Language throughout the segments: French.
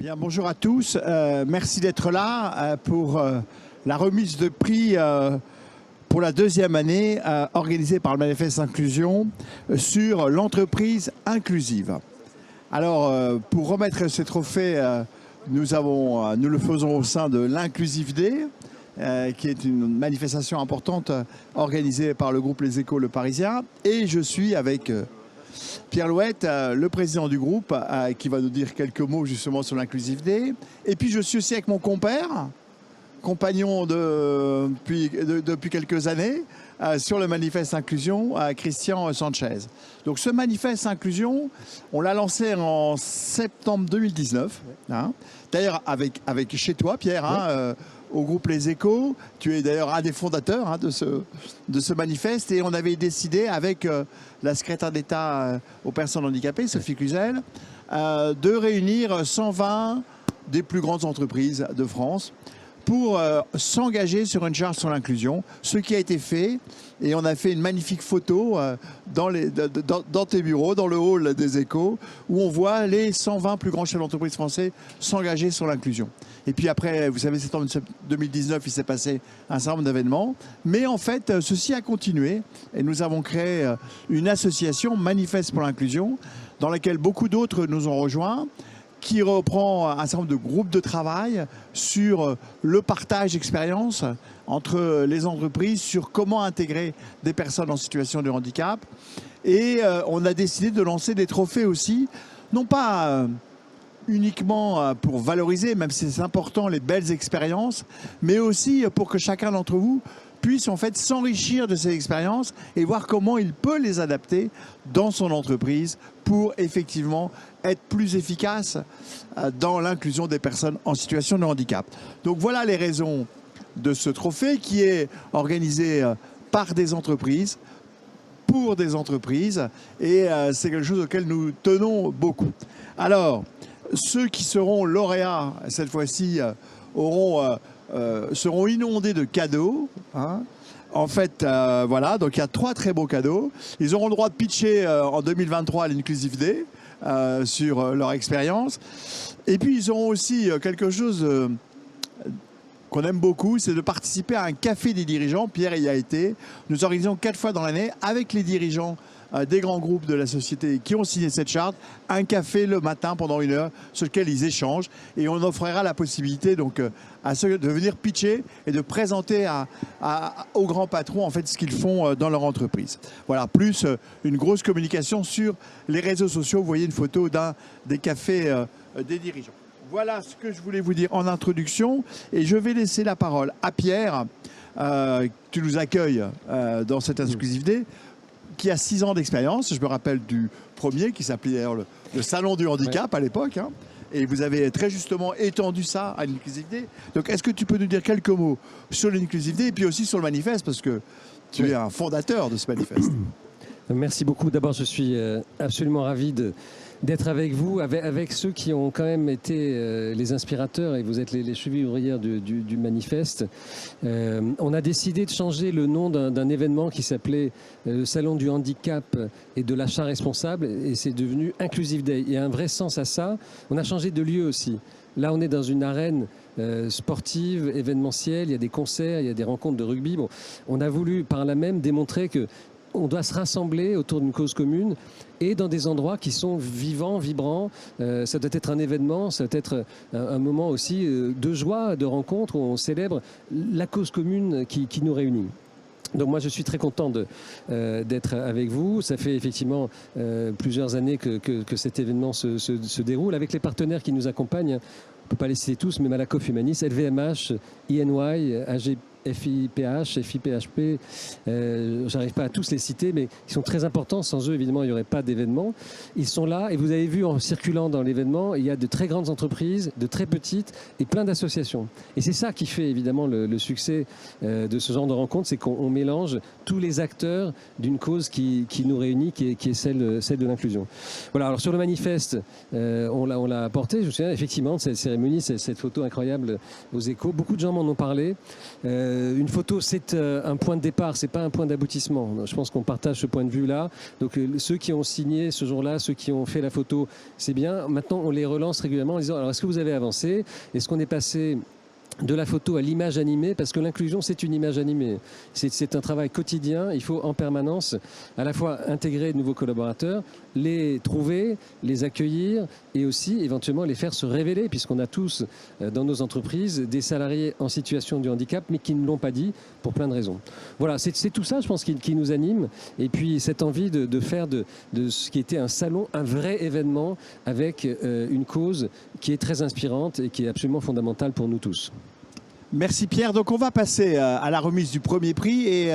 Bien, bonjour à tous. Merci d'être là pour la remise de prix pour la deuxième année organisée par le Manifeste Inclusion sur l'entreprise inclusive. Alors, pour remettre ces trophées, nous le faisons au sein de l'Inclusive Day, qui est une manifestation importante organisée par le groupe Les Échos Le Parisien. Et je suis avec Pierre Louette, le président du groupe, qui va nous dire quelques mots justement sur l'Inclusive Day. Et puis je suis aussi avec mon compagnon depuis quelques années, sur le manifeste inclusion, Christian Sanchez. Donc ce manifeste inclusion, on l'a lancé en septembre 2019. Hein. D'ailleurs avec chez toi, Pierre, hein, au groupe Les Échos. Tu es d'ailleurs un des fondateurs hein, de ce manifeste. Et on avait décidé avec la secrétaire d'État aux personnes handicapées, Sophie Cluzel, de réunir 120 des plus grandes entreprises de France pour s'engager sur une charte sur l'inclusion, ce qui a été fait. Et on a fait une magnifique photo dans tes bureaux, dans le hall des Échos, où on voit les 120 plus grands chefs d'entreprise français s'engager sur l'inclusion. Et puis après, vous savez, septembre 2019, il s'est passé un certain nombre d'événements. Mais en fait, ceci a continué. Et nous avons créé une association Manifeste pour l'inclusion, dans laquelle beaucoup d'autres nous ont rejoints, qui reprend un certain nombre de groupes de travail sur le partage d'expériences entre les entreprises sur comment intégrer des personnes en situation de handicap. Et on a décidé de lancer des trophées aussi, non pas uniquement pour valoriser, même si c'est important, les belles expériences, mais aussi pour que chacun d'entre vous puisse en fait s'enrichir de ces expériences et voir comment il peut les adapter dans son entreprise pour effectivement être plus efficace dans l'inclusion des personnes en situation de handicap. Donc voilà les raisons de ce trophée qui est organisé par des entreprises, pour des entreprises, et c'est quelque chose auquel nous tenons beaucoup. Alors, ceux qui seront lauréats cette fois-ci seront inondés de cadeaux. Hein. En fait, voilà, donc il y a 3 très beaux cadeaux. Ils auront le droit de pitcher en 2023 à l'Inclusive Day sur leur expérience. Et puis, ils auront aussi quelque chose qu'on aime beaucoup, c'est de participer à un café des dirigeants. Pierre y a été. Nous organisons 4 fois dans l'année avec les dirigeants des grands groupes de la société qui ont signé cette charte, un café le matin pendant 1 heure sur lequel ils échangent, et on offrira la possibilité donc à ceux de venir pitcher et de présenter aux grands patrons en fait ce qu'ils font dans leur entreprise. Voilà, plus une grosse communication sur les réseaux sociaux. Vous voyez une photo d'un des cafés des dirigeants. Voilà ce que je voulais vous dire en introduction, et je vais laisser la parole à Pierre. Tu nous accueilles dans cette Inclusive Day, qui a 6 ans d'expérience. Je me rappelle du premier, qui s'appelait d'ailleurs le Salon du Handicap à l'époque. Hein, et vous avez très justement étendu ça à l'Inclusive Day. Donc est-ce que tu peux nous dire quelques mots sur l'Inclusive Day et puis aussi sur le manifeste, parce que tu es un fondateur de ce manifeste. Merci beaucoup. D'abord, je suis absolument ravi d'être avec vous, avec ceux qui ont quand même été les inspirateurs, et vous êtes les chevilles ouvrières du manifeste. On a décidé de changer le nom d'un événement qui s'appelait le Salon du Handicap et de l'achat responsable, et c'est devenu Inclusive Day. Il y a un vrai sens à ça. On a changé de lieu aussi. Là, on est dans une arène sportive, événementielle, il y a des concerts, il y a des rencontres de rugby. Bon, on a voulu par là même démontrer que on doit se rassembler autour d'une cause commune et dans des endroits qui sont vivants, vibrants. Ça doit être un événement, ça doit être un moment aussi de joie, de rencontre, où on célèbre la cause commune qui nous réunit. Donc moi je suis très content d'être avec vous. Ça fait effectivement plusieurs années que cet événement se déroule avec les partenaires qui nous accompagnent. On ne peut pas les citer tous, mais Malakoff Humanis, LVMH, INY, AG, FIPH, FIPHP, j'arrive pas à tous les citer, mais ils sont très importants. Sans eux, évidemment, il n'y aurait pas d'événement. Ils sont là, et vous avez vu en circulant dans l'événement, il y a de très grandes entreprises, de très petites, et plein d'associations. Et c'est ça qui fait évidemment le succès de ce genre de rencontre, c'est qu'on mélange tous les acteurs d'une cause qui nous réunit, qui est celle de l'inclusion. Voilà, alors sur le manifeste, on l'a apporté, je me souviens effectivement de cette cérémonie, cette photo incroyable aux Échos. Beaucoup de gens m'en ont parlé. une photo, c'est un point de départ, c'est pas un point d'aboutissement. Je pense qu'on partage ce point de vue-là. Donc ceux qui ont signé ce jour-là, ceux qui ont fait la photo, c'est bien. Maintenant, on les relance régulièrement en disant, alors est-ce que vous avez avancé? Est-ce qu'on est passé de la photo à l'image animée, parce que l'inclusion, c'est une image animée. C'est un travail quotidien. Il faut en permanence à la fois intégrer de nouveaux collaborateurs, les trouver, les accueillir et aussi éventuellement les faire se révéler, puisqu'on a tous dans nos entreprises des salariés en situation de handicap, mais qui ne l'ont pas dit pour plein de raisons. Voilà, c'est tout ça, je pense, qui nous anime. Et puis cette envie de faire de ce qui était un salon, un vrai événement avec une cause qui est très inspirante et qui est absolument fondamentale pour nous tous. Merci Pierre. Donc on va passer à la remise du premier prix et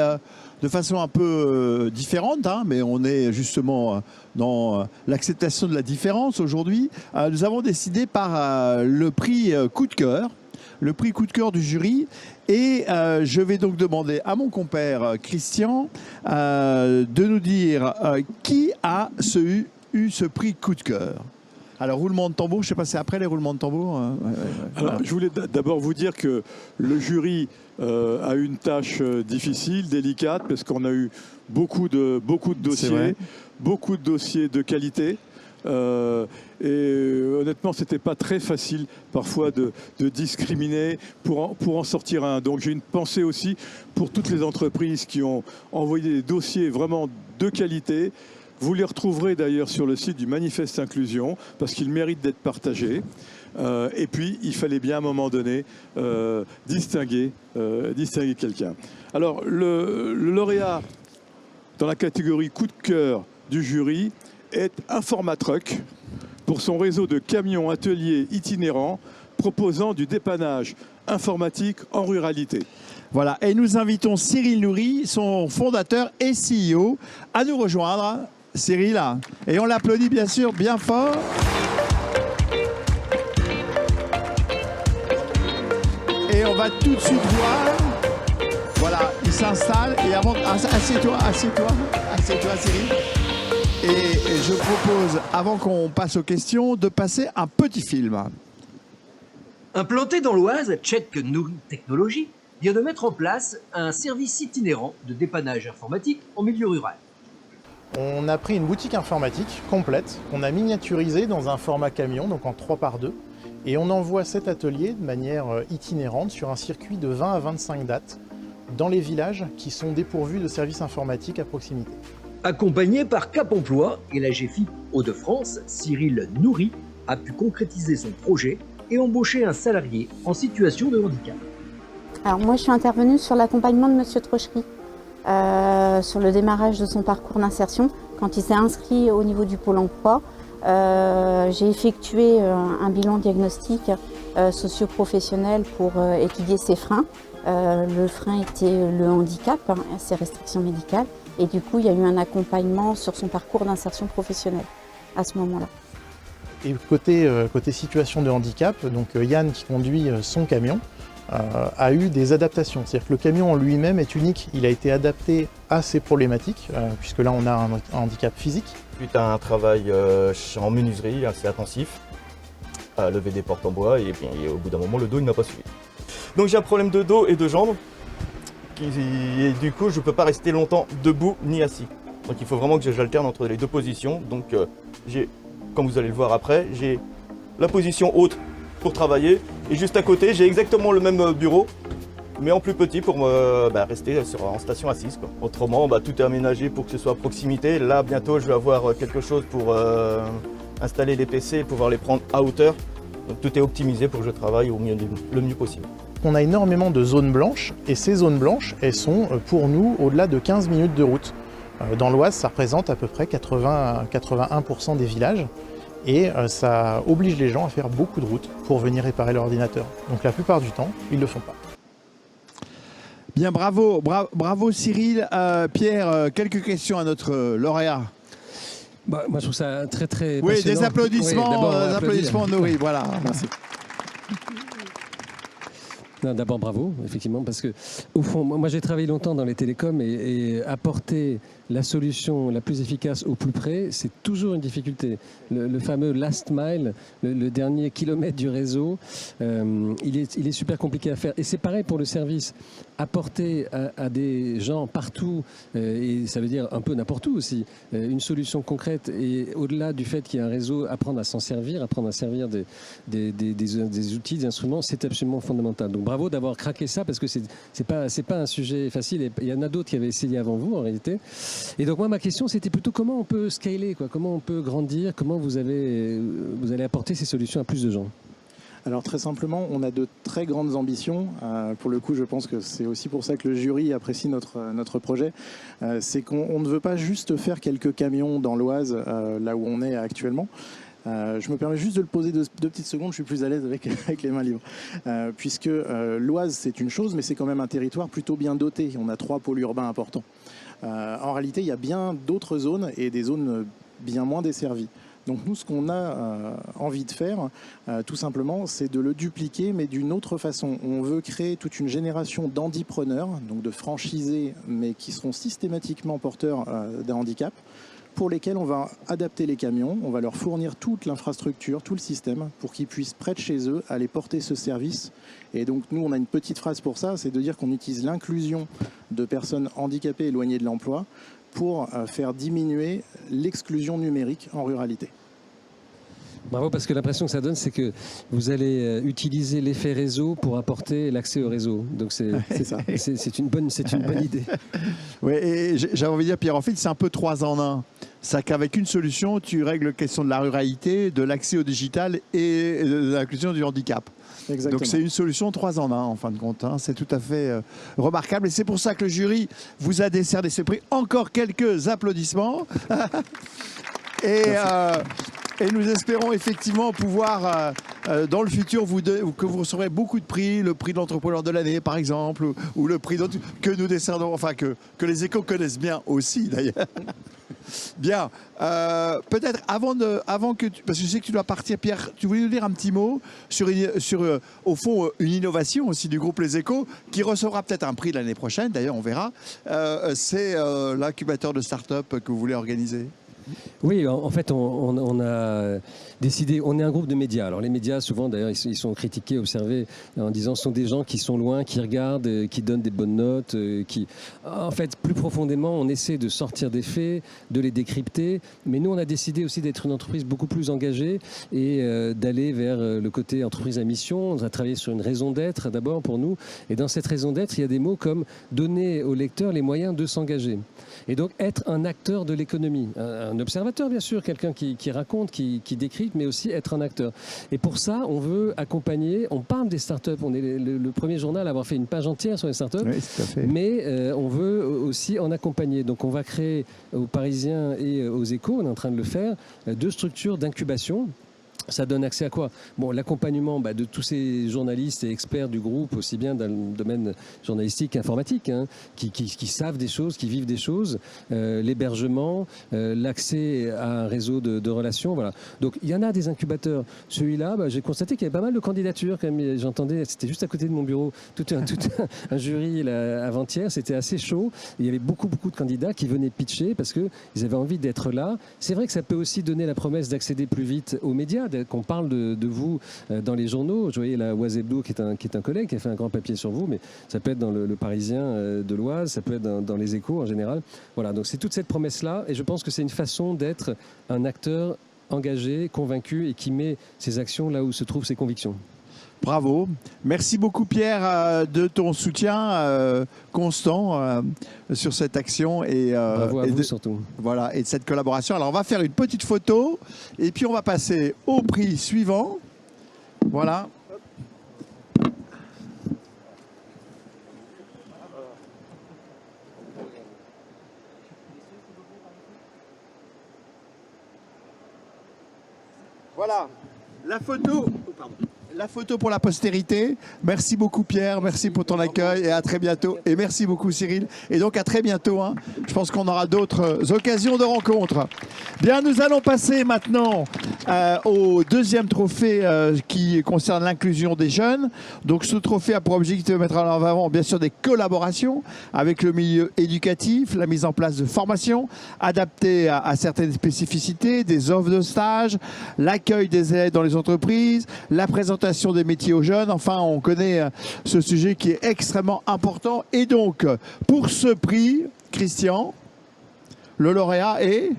de façon un peu différente, hein, mais on est justement dans l'acceptation de la différence aujourd'hui. Nous avons décidé par le prix coup de cœur, le prix coup de cœur du jury. Et je vais donc demander à mon compère Christian de nous dire qui a eu ce prix coup de cœur. Alors, roulement de tambour, je ne sais pas, c'est après les roulements de tambour Alors, je voulais d'abord vous dire que le jury a eu une tâche difficile, délicate, parce qu'on a eu beaucoup de dossiers, beaucoup de dossiers de qualité. Et honnêtement, c'était pas très facile parfois de discriminer pour en sortir un. Donc j'ai une pensée aussi pour toutes les entreprises qui ont envoyé des dossiers vraiment de qualité. Vous les retrouverez d'ailleurs sur le site du Manifeste Inclusion parce qu'ils méritent d'être partagés. Et puis, il fallait bien à un moment donné distinguer quelqu'un. Alors, le lauréat dans la catégorie coup de cœur du jury est Informatruck pour son réseau de camions ateliers itinérants proposant du dépannage informatique en ruralité. Voilà, et nous invitons Cyril Nourry, son fondateur et CEO, à nous rejoindre. Cyril, et on l'applaudit bien sûr bien fort. Et on va tout de suite voir. Voilà, il s'installe et avant, assieds-toi Cyril. Et je propose, avant qu'on passe aux questions, de passer un petit film. Implanté dans l'Oise, Check Nourry Technologies vient de mettre en place un service itinérant de dépannage informatique en milieu rural. On a pris une boutique informatique complète, qu'on a miniaturisée dans un format camion, donc en 3x2, et on envoie cet atelier de manière itinérante sur un circuit de 20 à 25 dates dans les villages qui sont dépourvus de services informatiques à proximité. Accompagné par Cap Emploi et la GFIP Hauts-de-France, Cyril Nourry a pu concrétiser son projet et embaucher un salarié en situation de handicap. Alors moi je suis intervenue sur l'accompagnement de Monsieur Trochery. Sur le démarrage de son parcours d'insertion. Quand il s'est inscrit au niveau du Pôle emploi, j'ai effectué un bilan diagnostic socio-professionnel pour étudier ses freins. Le frein était le handicap, ses restrictions médicales, et du coup il y a eu un accompagnement sur son parcours d'insertion professionnelle à ce moment-là. Et côté situation de handicap, donc Yann qui conduit son camion, a eu des adaptations. C'est-à-dire que le camion en lui-même est unique. Il a été adapté à ces problématiques, puisque là on a un handicap physique. Suite à un travail en menuiserie assez intensif, à lever des portes en bois, et au bout d'un moment le dos il n'a pas suivi. Donc j'ai un problème de dos et de jambes, et du coup je ne peux pas rester longtemps debout ni assis. Donc il faut vraiment que j'alterne entre les deux positions. Donc j'ai, comme vous allez le voir après, j'ai la position haute pour travailler, et juste à côté j'ai exactement le même bureau mais en plus petit pour rester en station assise, quoi. Autrement tout est aménagé pour que ce soit à proximité. Là bientôt je vais avoir quelque chose pour installer les PC et pouvoir les prendre à hauteur. Donc tout est optimisé pour que je travaille le mieux possible. On a énormément de zones blanches, et ces zones blanches elles sont pour nous au-delà de 15 minutes de route. Dans l'Oise ça représente à peu près 81% des villages. Et ça oblige les gens à faire beaucoup de routes pour venir réparer leur ordinateur. Donc la plupart du temps, ils ne le font pas. Bien, bravo Cyril. Pierre, quelques questions à notre lauréat. Moi je trouve ça très très Oui, passionnant. des applaudissements, Oui, des applaudissements Nourry, voilà. Merci. D'abord bravo, effectivement, parce que au fond, moi j'ai travaillé longtemps dans les télécoms et apporter la solution la plus efficace au plus près, c'est toujours une difficulté. Le fameux last mile, le dernier kilomètre du réseau, il est super compliqué à faire. Et c'est pareil pour le service. Apporter à des gens partout, et ça veut dire un peu n'importe où aussi, une solution concrète, et au-delà du fait qu'il y a un réseau, apprendre à s'en servir, apprendre à servir des outils, des instruments, c'est absolument fondamental. Donc bravo d'avoir craqué ça, parce que c'est pas un sujet facile, et il y en a d'autres qui avaient essayé avant vous en réalité. Et donc moi ma question c'était plutôt comment on peut scaler, quoi, comment on peut grandir, comment vous allez apporter ces solutions à plus de gens. Alors très simplement, on a de très grandes ambitions. Pour le coup, je pense que c'est aussi pour ça que le jury apprécie notre projet. C'est qu'on ne veut pas juste faire quelques camions dans l'Oise, là où on est actuellement. Je me permets juste de le poser deux petites secondes, je suis plus à l'aise avec les mains libres. Puisque l'Oise, c'est une chose, mais c'est quand même un territoire plutôt bien doté. On a 3 pôles urbains importants. En réalité, il y a bien d'autres zones et des zones bien moins desservies. Donc nous, ce qu'on a envie de faire, tout simplement, c'est de le dupliquer, mais d'une autre façon. On veut créer toute une génération d'handipreneurs, donc de franchisés, mais qui seront systématiquement porteurs d'un handicap, pour lesquels on va adapter les camions, on va leur fournir toute l'infrastructure, tout le système, pour qu'ils puissent, près de chez eux, aller porter ce service. Et donc nous, on a une petite phrase pour ça, c'est de dire qu'on utilise l'inclusion de personnes handicapées éloignées de l'emploi pour faire diminuer l'exclusion numérique en ruralité. Bravo, parce que l'impression que ça donne, c'est que vous allez utiliser l'effet réseau pour apporter l'accès au réseau. Donc c'est une bonne idée. Oui, et j'avais envie de dire, Pierre, en fait, c'est un peu 3 en 1. C'est qu'avec une solution, tu règles la question de la ruralité, de l'accès au digital et de l'inclusion du handicap. Exactement. Donc c'est une solution 3 en 1 en fin de compte. Hein. C'est tout à fait remarquable. Et c'est pour ça que le jury vous a décerné ce prix. Encore quelques applaudissements. Et nous espérons effectivement pouvoir, dans le futur, que vous recevrez beaucoup de prix, le prix de l'entrepreneur de l'année par exemple, ou le prix d'autres que nous décernons, enfin que les échos connaissent bien aussi d'ailleurs. Bien, peut-être avant que parce que je sais que tu dois partir, Pierre, tu voulais nous dire un petit mot sur au fond une innovation aussi du groupe Les Échos qui recevra peut-être un prix l'année prochaine, d'ailleurs on verra, c'est l'incubateur de start-up que vous voulez organiser. Oui, en fait, on a décidé, on est un groupe de médias. Alors les médias, souvent d'ailleurs, ils sont critiqués, observés en disant ce sont des gens qui sont loin, qui regardent, qui donnent des bonnes notes, qui... En fait, plus profondément, on essaie de sortir des faits, de les décrypter. Mais nous, on a décidé aussi d'être une entreprise beaucoup plus engagée et d'aller vers le côté entreprise à mission. On a travaillé sur une raison d'être d'abord pour nous. Et dans cette raison d'être, il y a des mots comme donner aux lecteurs les moyens de s'engager. Et donc être un acteur de l'économie, un observateur bien sûr, quelqu'un qui raconte, qui décrypte, mais aussi être un acteur. Et pour ça, on veut accompagner, on parle des startups, on est le premier journal à avoir fait une page entière sur les startups, oui, tout à fait. Mais on veut aussi en accompagner. Donc on va créer aux Parisiens et aux Échos, on est en train de le faire, 2 structures d'incubation. Ça donne accès à quoi? Bon, l'accompagnement de tous ces journalistes et experts du groupe, aussi bien dans le domaine journalistique qu'informatique, hein, qui savent des choses, qui vivent des choses, l'hébergement, l'accès à un réseau de relations, voilà. Donc il y en a des incubateurs. Celui-là, j'ai constaté qu'il y avait pas mal de candidatures quand même. J'entendais, c'était juste à côté de mon bureau, tout un jury avant-hier, c'était assez chaud. Il y avait beaucoup de candidats qui venaient pitcher parce qu'ils avaient envie d'être là. C'est vrai que ça peut aussi donner la promesse d'accéder plus vite aux médias, qu'on parle de vous dans les journaux. Je voyais la Oise Hebdo qui est un collègue qui a fait un grand papier sur vous, mais ça peut être dans le Parisien de l'Oise, ça peut être dans les Échos en général. Voilà, donc c'est toute cette promesse-là et je pense que c'est une façon d'être un acteur engagé, convaincu et qui met ses actions là où se trouvent ses convictions. Bravo. Merci beaucoup Pierre de ton soutien constant sur cette action. Bravo à vous surtout. Voilà, et de cette collaboration. Alors on va faire une petite photo et puis on va passer au prix suivant. Voilà. Voilà, la photo. Oh, pardon. La photo pour la postérité. Merci beaucoup Pierre, merci pour ton accueil et à très bientôt. Et merci beaucoup Cyril. Et donc à très bientôt. Hein. Je pense qu'on aura d'autres occasions de rencontres. Bien, nous allons passer maintenant au deuxième trophée qui concerne l'inclusion des jeunes. Donc ce trophée a pour objectif de mettre en avant bien sûr des collaborations avec le milieu éducatif, la mise en place de formations adaptées à certaines spécificités, des offres de stage, l'accueil des élèves dans les entreprises, la présentation des métiers aux jeunes. Enfin, on connaît ce sujet qui est extrêmement important. Et donc, pour ce prix, Christian, le lauréat est...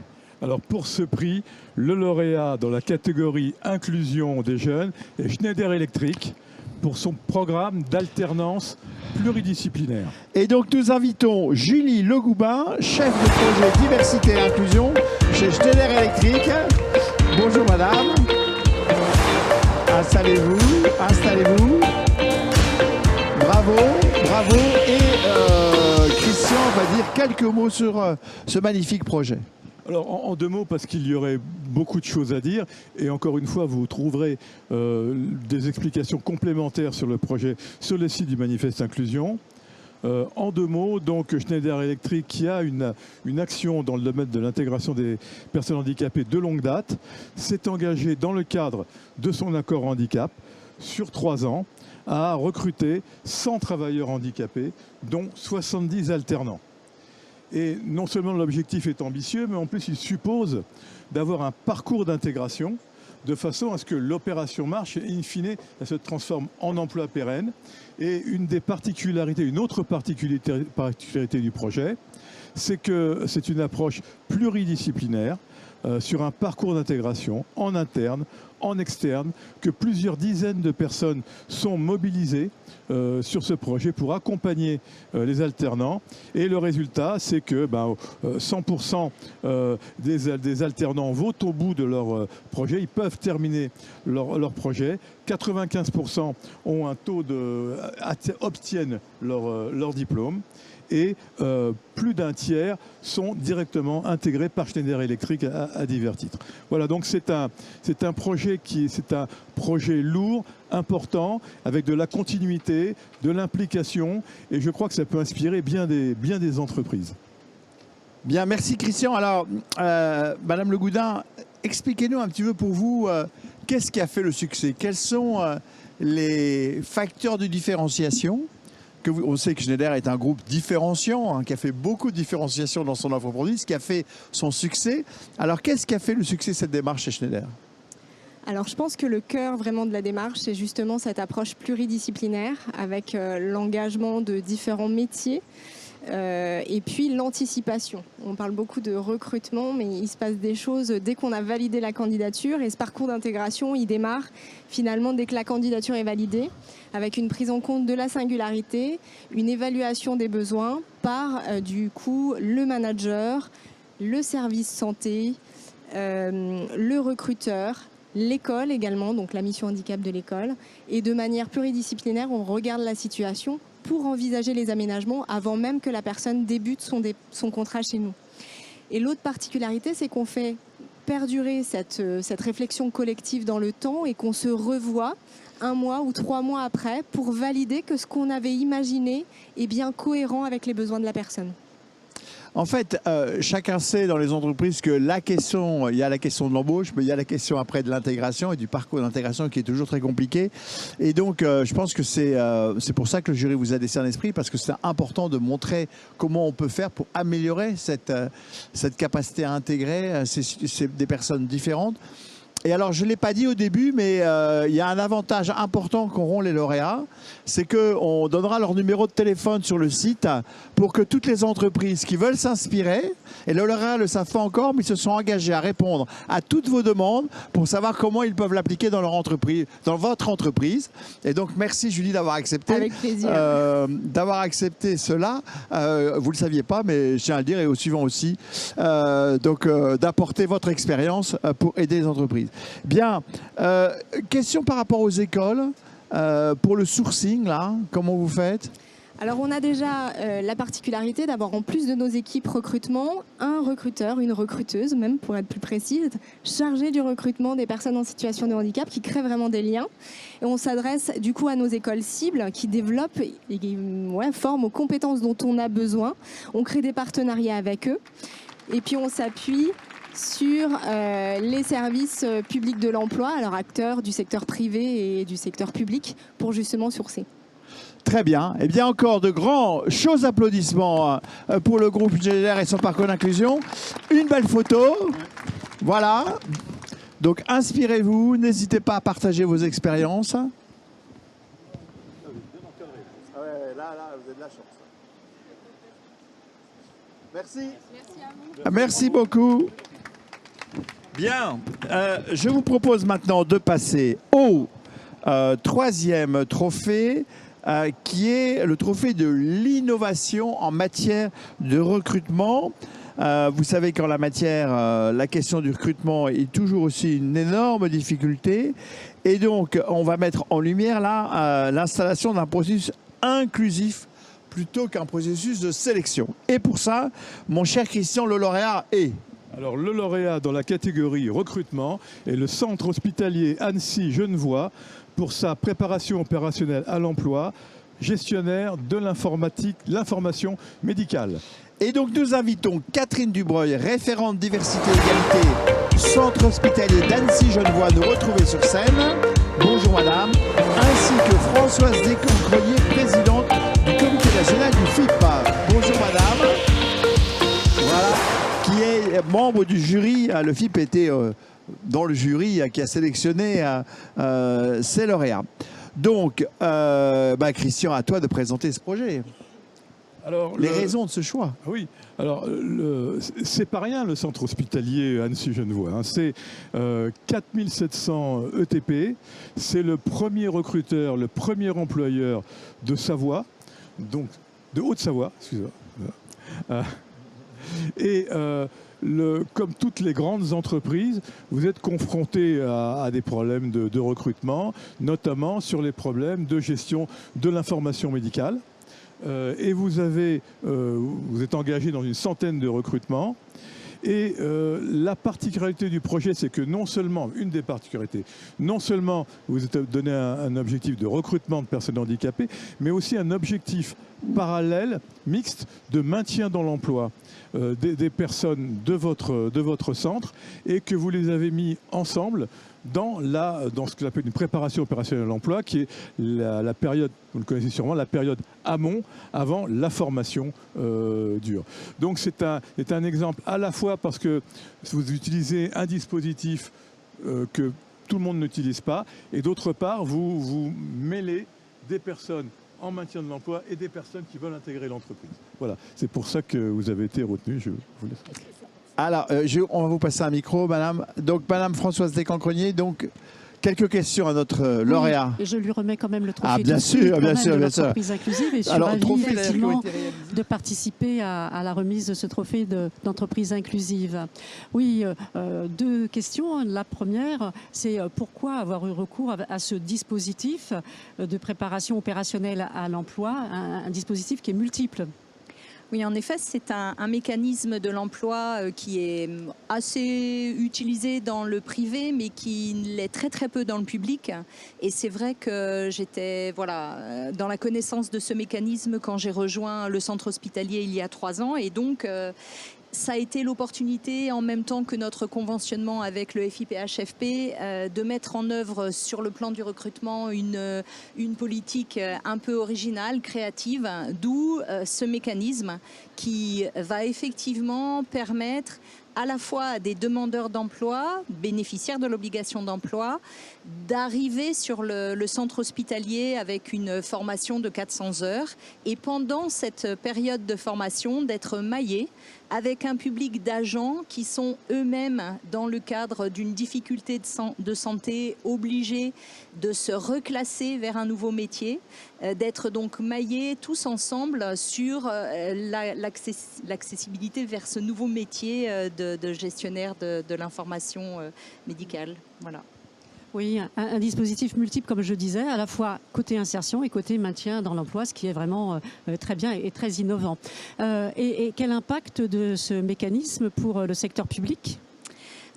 Alors pour ce prix, le lauréat dans la catégorie inclusion des jeunes est Schneider Electric pour son programme d'alternance pluridisciplinaire. Et donc nous invitons Julie Legoubin, chef de projet diversité et inclusion chez Schneider Electric. Bonjour madame. Installez-vous, installez-vous. Bravo, bravo. Et Christian va dire quelques mots sur ce magnifique projet. Alors en deux mots, parce qu'il y aurait beaucoup de choses à dire, et encore une fois, vous trouverez des explications complémentaires sur le projet sur le site du Manifeste Inclusion. En deux mots, donc Schneider Electric qui a une action dans le domaine de l'intégration des personnes handicapées de longue date, s'est engagé dans le cadre de son accord handicap sur 3 ans à recruter 100 travailleurs handicapés, dont 70 alternants. Et non seulement l'objectif est ambitieux, mais en plus il suppose d'avoir un parcours d'intégration de façon à ce que l'opération marche et in fine, elle se transforme en emploi pérenne. Et une autre particularité du projet, c'est que c'est une approche pluridisciplinaire sur un parcours d'intégration en interne, en externe, que plusieurs dizaines de personnes sont mobilisées sur ce projet pour accompagner les alternants. Et le résultat, c'est que 100% des alternants vont au bout de leur projet. Ils peuvent terminer leur projet. 95% ont un taux obtiennent leur diplôme. Et plus d'un tiers sont directement intégrés par Schneider Electric à divers titres. Voilà, donc c'est un projet lourd, important, avec de la continuité, de l'implication, et je crois que ça peut inspirer bien des entreprises. Bien, merci Christian. Alors, Madame Legoubin, expliquez-nous un petit peu pour vous, qu'est-ce qui a fait le succès? Quels sont les facteurs de différenciation? On sait que Schneider est un groupe différenciant, hein, qui a fait beaucoup de différenciation dans son offre produit, ce qui a fait son succès. Alors, qu'est-ce qui a fait le succès de cette démarche chez Schneider? Alors, je pense que le cœur vraiment de la démarche, c'est justement cette approche pluridisciplinaire avec l'engagement de différents métiers. Et puis l'anticipation. On parle beaucoup de recrutement, mais il se passe des choses dès qu'on a validé la candidature, et ce parcours d'intégration, il démarre finalement dès que la candidature est validée, avec une prise en compte de la singularité, une évaluation des besoins par du coup le manager, le service santé, le recruteur, l'école également, donc la mission handicap de l'école, et de manière pluridisciplinaire, on regarde la situation pour envisager les aménagements avant même que la personne débute son contrat chez nous. Et l'autre particularité, c'est qu'on fait perdurer cette réflexion collective dans le temps et qu'on se revoit 1 mois ou 3 mois après pour valider que ce qu'on avait imaginé est bien cohérent avec les besoins de la personne. En fait, chacun sait dans les entreprises que il y a la question de l'embauche, mais il y a la question après de l'intégration et du parcours d'intégration qui est toujours très compliqué. Et donc, je pense que c'est pour ça que le jury vous a décerné ce prix, parce que c'est important de montrer comment on peut faire pour améliorer cette capacité à intégrer des personnes différentes. Et alors, je ne l'ai pas dit au début, mais il y a un avantage important qu'auront les lauréats, c'est qu'on donnera leur numéro de téléphone sur le site pour que toutes les entreprises qui veulent s'inspirer, et les lauréats ne le savent pas encore, mais ils se sont engagés à répondre à toutes vos demandes pour savoir comment ils peuvent l'appliquer dans leur entreprise, dans votre entreprise. Et donc, merci Julie d'avoir accepté. Avec plaisir. D'avoir accepté cela. Vous ne le saviez pas, mais je tiens à le dire, et au suivant aussi. D'apporter votre expérience pour aider les entreprises. Bien, question par rapport aux écoles, pour le sourcing, là, comment vous faites ? Alors on a déjà la particularité d'avoir, en plus de nos équipes recrutement, un recruteur, une recruteuse même pour être plus précise, chargée du recrutement des personnes en situation de handicap, qui crée vraiment des liens. Et on s'adresse du coup à nos écoles cibles qui développent et forment aux compétences dont on a besoin. On crée des partenariats avec eux et puis on s'appuie sur les services publics de l'emploi, alors acteurs du secteur privé et du secteur public, pour justement sourcer. Très bien. Eh bien, encore de grands chauds applaudissements pour le groupe GDR et son parcours d'inclusion. Une belle photo. Voilà. Donc, inspirez-vous. N'hésitez pas à partager vos expériences. Là, vous avez de la chance. Merci. Merci à vous. Merci beaucoup. Bien. Je vous propose maintenant de passer au troisième trophée, qui est le trophée de l'innovation en matière de recrutement. Vous savez qu'en la matière, la question du recrutement est toujours aussi une énorme difficulté. Et donc, on va mettre en lumière là l'installation d'un processus inclusif plutôt qu'un processus de sélection. Et pour ça, mon cher Christian, le lauréat est... Alors, le lauréat dans la catégorie recrutement est le centre hospitalier Annecy-Genevois pour sa préparation opérationnelle à l'emploi, gestionnaire de l'information médicale. Et donc nous invitons Catherine Dubreuil, référente diversité et égalité, centre hospitalier d'Annecy-Genevois, nous retrouver sur scène. Bonjour madame. Ainsi que Françoise Descamps-Grenier, présidente du comité national du FIPA. Bonjour madame. Voilà. Qui est membre du jury. Le FIP était dans le jury qui a sélectionné ses lauréats. Donc, Christian, à toi de présenter ce projet. Alors, les raisons de ce choix. Oui, alors c'est pas rien le centre hospitalier Annecy-Genevois. Hein. C'est 4700 ETP. C'est le premier recruteur, le premier employeur de Savoie, donc de Haute-Savoie, excusez-moi. Et comme toutes les grandes entreprises, vous êtes confrontés à des problèmes de recrutement, notamment sur les problèmes de gestion de l'information médicale. Et vous êtes engagé dans une centaine de recrutements. Et la particularité du projet, c'est que une des particularités, non seulement vous êtes donné un objectif de recrutement de personnes handicapées, mais aussi un objectif parallèle, mixte, de maintien dans l'emploi des personnes de votre centre, et que vous les avez mis ensemble dans ce que j'appelle une préparation opérationnelle à l'emploi, qui est la période, vous le connaissez sûrement, la période amont, avant la formation dure. Donc c'est un exemple à la fois parce que vous utilisez un dispositif que tout le monde n'utilise pas, et d'autre part, vous mêlez des personnes en maintien de l'emploi et des personnes qui veulent intégrer l'entreprise. Voilà, c'est pour ça que vous avez été retenu. Je vous laisse. Alors, on va vous passer un micro, madame. Donc, madame Françoise Descamps-Grenier, donc, quelques questions à notre lauréat. Et je lui remets quand même le trophée. Ah, bien sûr, bien sûr. L'entreprise inclusive. Et je suis ravie effectivement de participer à la remise de ce trophée d'entreprise inclusive. Oui, deux questions. La première, c'est pourquoi avoir eu recours à ce dispositif de préparation opérationnelle à l'emploi, un dispositif qui est multiple. Oui, en effet, c'est un mécanisme de l'emploi qui est assez utilisé dans le privé, mais qui l'est très très peu dans le public. Et c'est vrai que j'étais dans la connaissance de ce mécanisme quand j'ai rejoint le centre hospitalier il y a 3 ans. Et donc, ça a été l'opportunité, en même temps que notre conventionnement avec le FIPHFP, de mettre en œuvre sur le plan du recrutement une politique un peu originale, créative, d'où ce mécanisme qui va effectivement permettre à la fois à des demandeurs d'emploi, bénéficiaires de l'obligation d'emploi, d'arriver sur le centre hospitalier avec une formation de 400 heures et pendant cette période de formation d'être maillés avec un public d'agents qui sont eux-mêmes dans le cadre d'une difficulté de santé obligés de se reclasser vers un nouveau métier, d'être donc maillés tous ensemble sur l'accessibilité vers ce nouveau métier de gestionnaire de l'information médicale. Voilà. Oui, un dispositif multiple, comme je disais, à la fois côté insertion et côté maintien dans l'emploi, ce qui est vraiment très bien et très innovant. Et quel impact de ce mécanisme pour le secteur public ?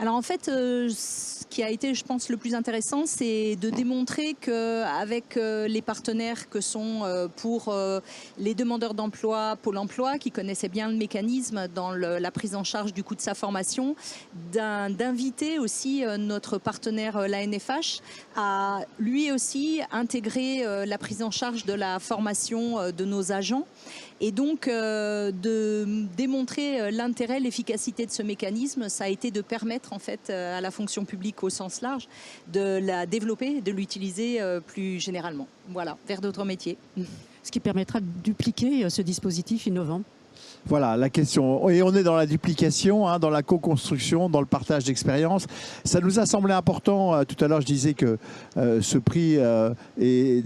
Alors en fait, ce qui a été, je pense, le plus intéressant, c'est de démontrer qu'avec les partenaires que sont pour les demandeurs d'emploi, Pôle emploi, qui connaissaient bien le mécanisme dans la prise en charge du coût de sa formation, d'inviter aussi notre partenaire, l'ANFH, à lui aussi intégrer la prise en charge de la formation de nos agents. Et donc, de démontrer l'intérêt, l'efficacité de ce mécanisme, ça a été de permettre en fait à la fonction publique au sens large de la développer, de l'utiliser plus généralement. Voilà, vers d'autres métiers. Ce qui permettra de dupliquer ce dispositif innovant. Voilà la question. Et on est dans la duplication, hein, dans la co-construction, dans le partage d'expériences. Ça nous a semblé important. Tout à l'heure, je disais que ce prix est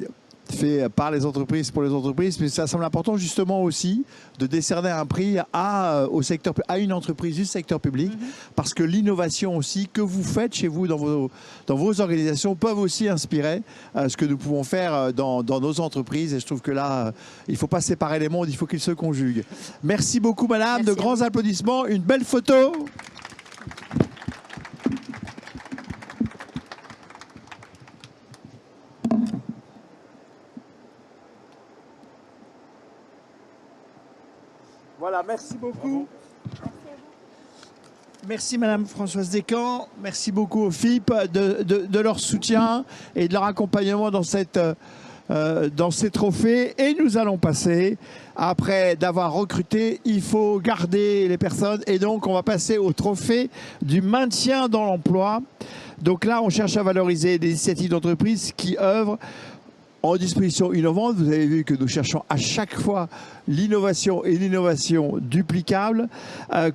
fait par les entreprises pour les entreprises, mais ça semble important justement aussi de décerner un prix à une entreprise du secteur public, parce que l'innovation aussi que vous faites chez vous dans vos organisations peuvent aussi inspirer ce que nous pouvons faire dans nos entreprises. Et je trouve que là, il ne faut pas séparer les mondes, il faut qu'ils se conjuguent. Merci beaucoup, madame. Merci. De grands applaudissements. Une belle photo. Voilà, merci beaucoup. Merci Madame Françoise Descamps, merci beaucoup au FIP de leur soutien et de leur accompagnement dans ces trophées. Et nous allons passer, après d'avoir recruté, il faut garder les personnes. Et donc on va passer au trophée du maintien dans l'emploi. Donc là, on cherche à valoriser des initiatives d'entreprise qui œuvrent en disposition innovante. Vous avez vu que nous cherchons à chaque fois l'innovation et l'innovation duplicable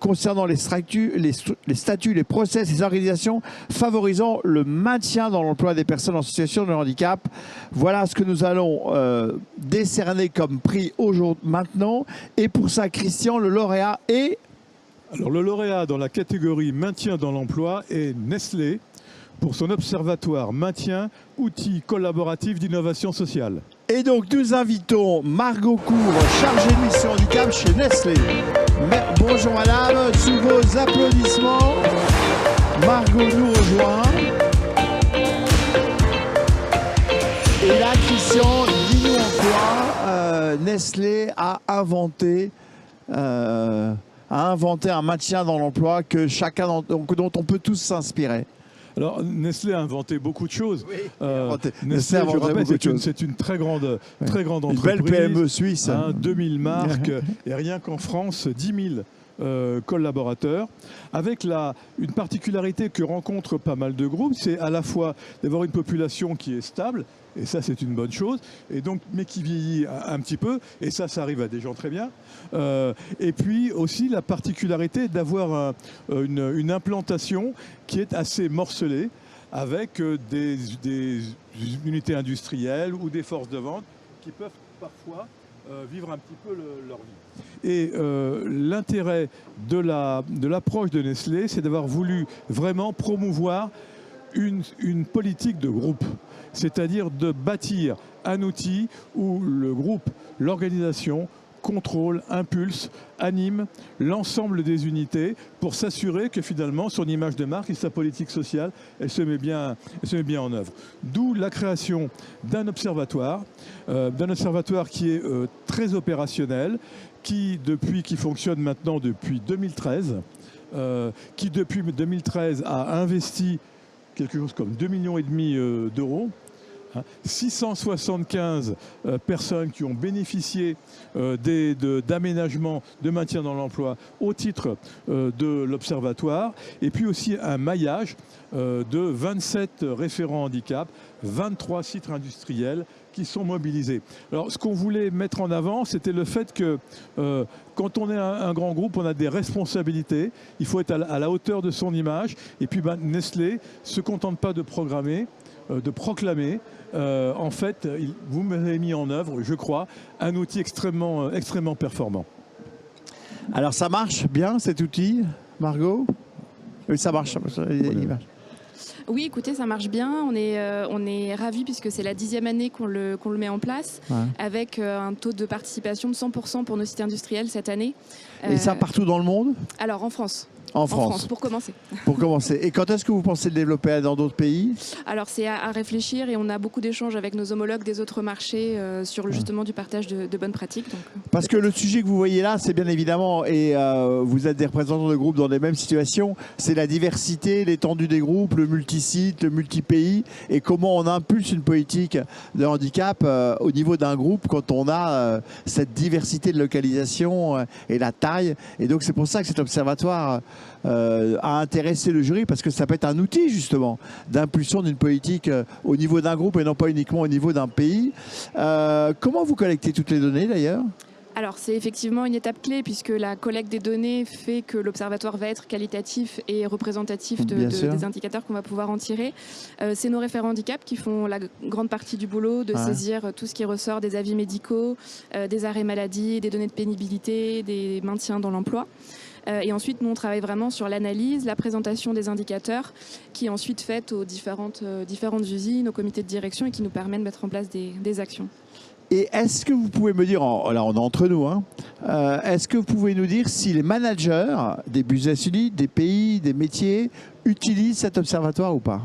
concernant les statuts, les process, les organisations favorisant le maintien dans l'emploi des personnes en situation de handicap. Voilà ce que nous allons décerner comme prix maintenant. Et pour ça, Christian, le lauréat est... Alors le lauréat dans la catégorie maintien dans l'emploi est Nestlé, pour son observatoire maintien, outils collaboratifs d'innovation sociale. Et donc nous invitons Margot Cour, chargée de mission handicap chez Nestlé. Bonjour madame, sous vos applaudissements, Margot nous rejoint. Et là, Christian, dis-nous en quoi Nestlé a inventé un maintien dans l'emploi que dont on peut tous s'inspirer. Alors, Nestlé a inventé beaucoup de choses. Oui, Nestlé, je rappelle, c'est une très grande entreprise. Une belle PME suisse. 2000 marques, et rien qu'en France, 10 000 collaborateurs. Avec une particularité que rencontrent pas mal de groupes, c'est à la fois d'avoir une population qui est stable, et ça c'est une bonne chose, et donc, mais qui vieillit un petit peu, et ça arrive à des gens très bien. Et puis aussi la particularité d'avoir une implantation qui est assez morcelée, avec des unités industrielles ou des forces de vente qui peuvent parfois vivre un petit peu leur vie. Et l'intérêt de l'approche de Nestlé, c'est d'avoir voulu vraiment promouvoir une politique de groupe, c'est-à-dire de bâtir un outil où le groupe, l'organisation, contrôle, impulse, anime l'ensemble des unités pour s'assurer que finalement son image de marque et sa politique sociale, elle se met bien en œuvre. D'où la création d'un observatoire qui est très opérationnel, qui fonctionne maintenant depuis 2013, qui depuis 2013 a investi quelque chose comme 2,5 millions d'euros. 675 personnes qui ont bénéficié d'aménagements de maintien dans l'emploi au titre de l'Observatoire, et puis aussi un maillage de 27 référents handicap, 23 sites industriels qui sont mobilisés. Alors ce qu'on voulait mettre en avant, c'était le fait que quand on est un grand groupe, on a des responsabilités, il faut être à la hauteur de son image, et puis Nestlé ne se contente pas de proclamer, en fait, vous m'avez mis en œuvre, je crois, un outil extrêmement performant. Alors ça marche bien cet outil, Margot? Oui, ça marche. Oui, écoutez, ça marche bien. On est ravis puisque c'est la 10e année qu'on le met en place, avec un taux de participation de 100% pour nos sites industriels cette année. Et ça partout dans le monde? Alors en France. En France, pour commencer. Pour commencer. Et quand est-ce que vous pensez le développer dans d'autres pays? Alors c'est à réfléchir et on a beaucoup d'échanges avec nos homologues des autres marchés sur justement du partage de bonnes pratiques. Donc, parce que le sujet que vous voyez là, c'est bien évidemment, et vous êtes des représentants de groupes dans les mêmes situations, c'est la diversité, l'étendue des groupes, le multisite, le multi-pays, et comment on impulse une politique de handicap au niveau d'un groupe quand on a cette diversité de localisation et la taille. Et donc c'est pour ça que cet observatoire a intéressé le jury, parce que ça peut être un outil justement d'impulsion d'une politique au niveau d'un groupe et non pas uniquement au niveau d'un pays. Comment vous collectez toutes les données d'ailleurs ? Alors c'est effectivement une étape clé puisque la collecte des données fait que l'observatoire va être qualitatif et représentatif des indicateurs qu'on va pouvoir en tirer. C'est nos référents handicap qui font la grande partie du boulot de saisir tout ce qui ressort des avis médicaux, des arrêts maladie, des données de pénibilité, des maintiens dans l'emploi. Et ensuite, nous, on travaille vraiment sur l'analyse, la présentation des indicateurs qui est ensuite faite aux différentes usines, aux comités de direction et qui nous permet de mettre en place des actions. Et est-ce que vous pouvez me dire, là on est entre nous, est-ce que vous pouvez nous dire si les managers des business units, des pays, des métiers utilisent cet observatoire ou pas ?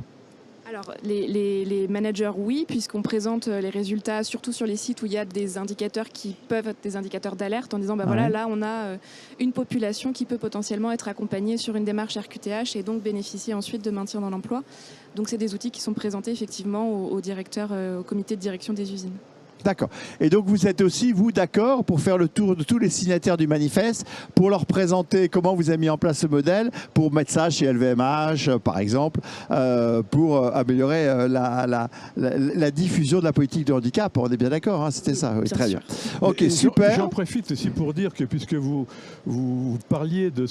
Alors, les managers, oui, puisqu'on présente les résultats, surtout sur les sites où il y a des indicateurs qui peuvent être des indicateurs d'alerte, en disant, voilà, là, on a une population qui peut potentiellement être accompagnée sur une démarche RQTH et donc bénéficier ensuite de maintien dans l'emploi. Donc, c'est des outils qui sont présentés effectivement aux directeurs, au comité de direction des usines. D'accord. Et donc vous êtes aussi, vous, d'accord pour faire le tour de tous les signataires du manifeste, pour leur présenter comment vous avez mis en place ce modèle, pour mettre ça chez LVMH, par exemple, pour améliorer la diffusion de la politique de handicap. On est bien d'accord, hein, c'était ça, oui, très bien. Ok, super. J'en profite aussi pour dire que puisque vous parliez de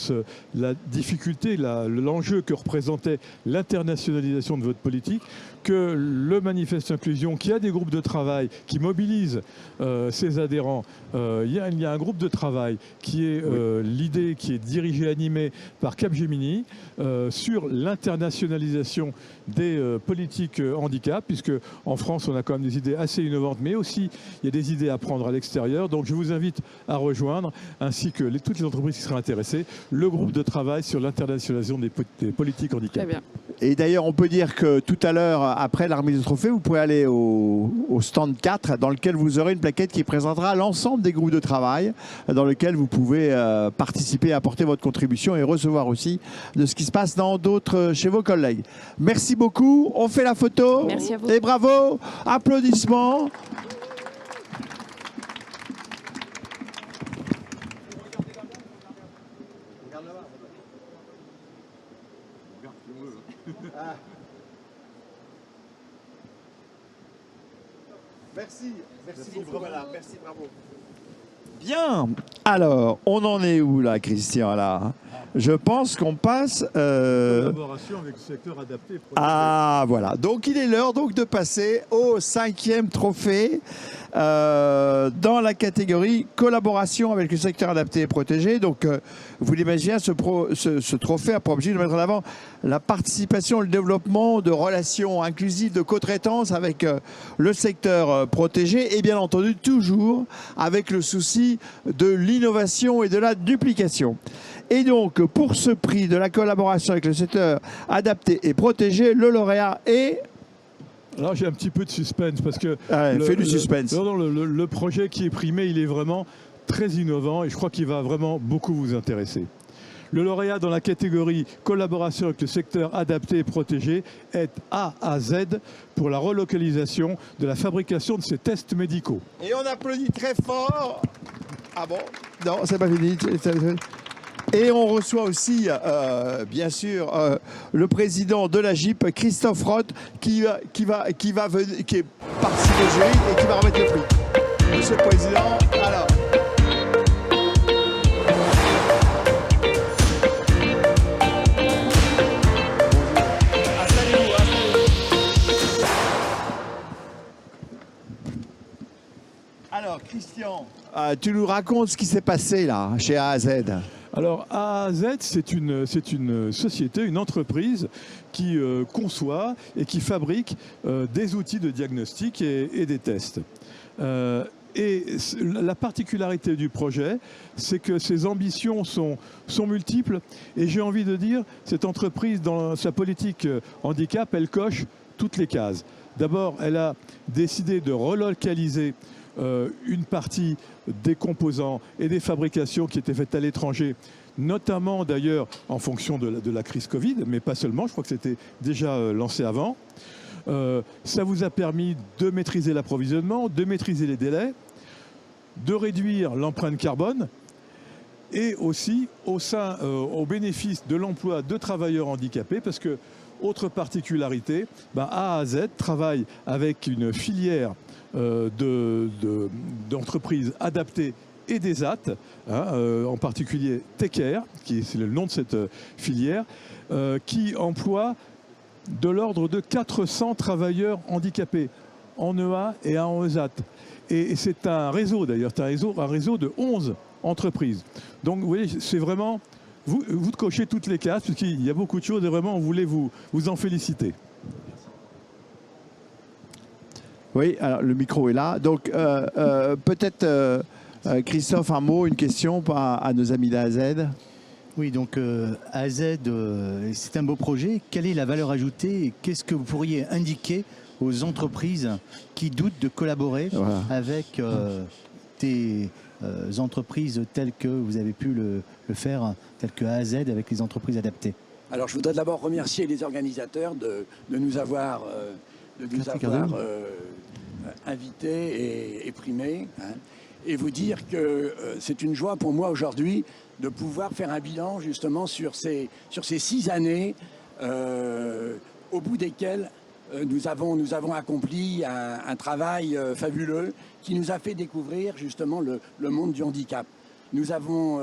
la difficulté, l'enjeu que représentait l'internationalisation de votre politique, que le manifeste inclusion, qui a des groupes de travail, qui mobilise ses adhérents, il y a un groupe de travail qui est l'idée, qui est dirigé, animé par Capgemini sur l'internationalisation des politiques handicap, puisque en France on a quand même des idées assez innovantes, mais aussi il y a des idées à prendre à l'extérieur. Donc je vous invite à rejoindre, ainsi que toutes les entreprises qui seraient intéressées, le groupe de travail sur l'internationalisation des politiques handicap. Très bien. Et d'ailleurs, on peut dire que tout à l'heure, après la remise de trophée, vous pourrez aller au stand 4, dans lequel vous aurez une plaquette qui présentera l'ensemble des groupes de travail, dans lequel vous pouvez participer, apporter votre contribution et recevoir aussi de ce qui se passe dans d'autres, chez vos collègues. Merci beaucoup. On fait la photo. Merci à vous. Et bravo. Applaudissements. Merci beaucoup, madame. Merci, bravo. Bien. Alors, on en est où là, Christian, là ? Je pense qu'on passe... Collaboration avec le secteur adapté. Ah, voilà. Donc, il est l'heure donc de passer au 5e trophée dans la catégorie collaboration avec le secteur adapté et protégé. Donc, vous l'imaginez, ce trophée a pour objectif de mettre en avant la participation, le développement de relations inclusives, de co-traitance avec le secteur protégé et bien entendu toujours avec le souci de l'innovation et de la duplication. Et donc, pour ce prix de la collaboration avec le secteur adapté et protégé, le lauréat est... Alors j'ai un petit peu de suspense parce que... fais du suspense. Le projet qui est primé, il est vraiment très innovant et je crois qu'il va vraiment beaucoup vous intéresser. Le lauréat dans la catégorie collaboration avec le secteur adapté et protégé est A à Z pour la relocalisation de la fabrication de ces tests médicaux. Et on applaudit très fort. Ah bon? Non, c'est pas fini. Et on reçoit aussi, bien sûr, le président de la GIP, Christophe Roth, qui est parti de jury et qui va remettre le prix. Monsieur le Président, alors... Alors, Christian, tu nous racontes ce qui s'est passé là, chez A à Z. Alors AAZ, c'est une société, une entreprise qui conçoit et qui fabrique des outils de diagnostic et des tests. Et la particularité du projet, c'est que ses ambitions sont multiples. Et j'ai envie de dire, cette entreprise, dans sa politique handicap, elle coche toutes les cases. D'abord, elle a décidé de relocaliser une partie des composants et des fabrications qui étaient faites à l'étranger, notamment d'ailleurs en fonction de la crise Covid, mais pas seulement, je crois que c'était déjà lancé avant. Ça vous a permis de maîtriser l'approvisionnement, de maîtriser les délais, de réduire l'empreinte carbone et aussi au bénéfice de l'emploi de travailleurs handicapés, parce que, autre particularité, A à Z travaille avec une filière d'entreprises adaptées et des AT, en particulier TechAir, c'est le nom de cette filière, qui emploie de l'ordre de 400 travailleurs handicapés en EA et en ESAT. Et c'est un réseau d'ailleurs, un réseau de 11 entreprises. Donc vous voyez, c'est vraiment, vous cochez toutes les cases, puisqu'il y a beaucoup de choses et vraiment on voulait vous en féliciter. Oui, alors le micro est là. Donc peut-être Christophe, un mot, une question à nos amis d'AZ. Oui, donc AZ, c'est un beau projet. Quelle est la valeur ajoutée et qu'est-ce que vous pourriez indiquer aux entreprises qui doutent de collaborer avec des entreprises telles que vous avez pu le faire, telles que AZ avec les entreprises adaptées? Alors je voudrais d'abord remercier les organisateurs de nous avoir, invités et primés, et vous dire que c'est une joie pour moi aujourd'hui de pouvoir faire un bilan justement sur ces 6 années au bout desquelles nous avons accompli un travail fabuleux qui nous a fait découvrir justement le monde du handicap. Nous avons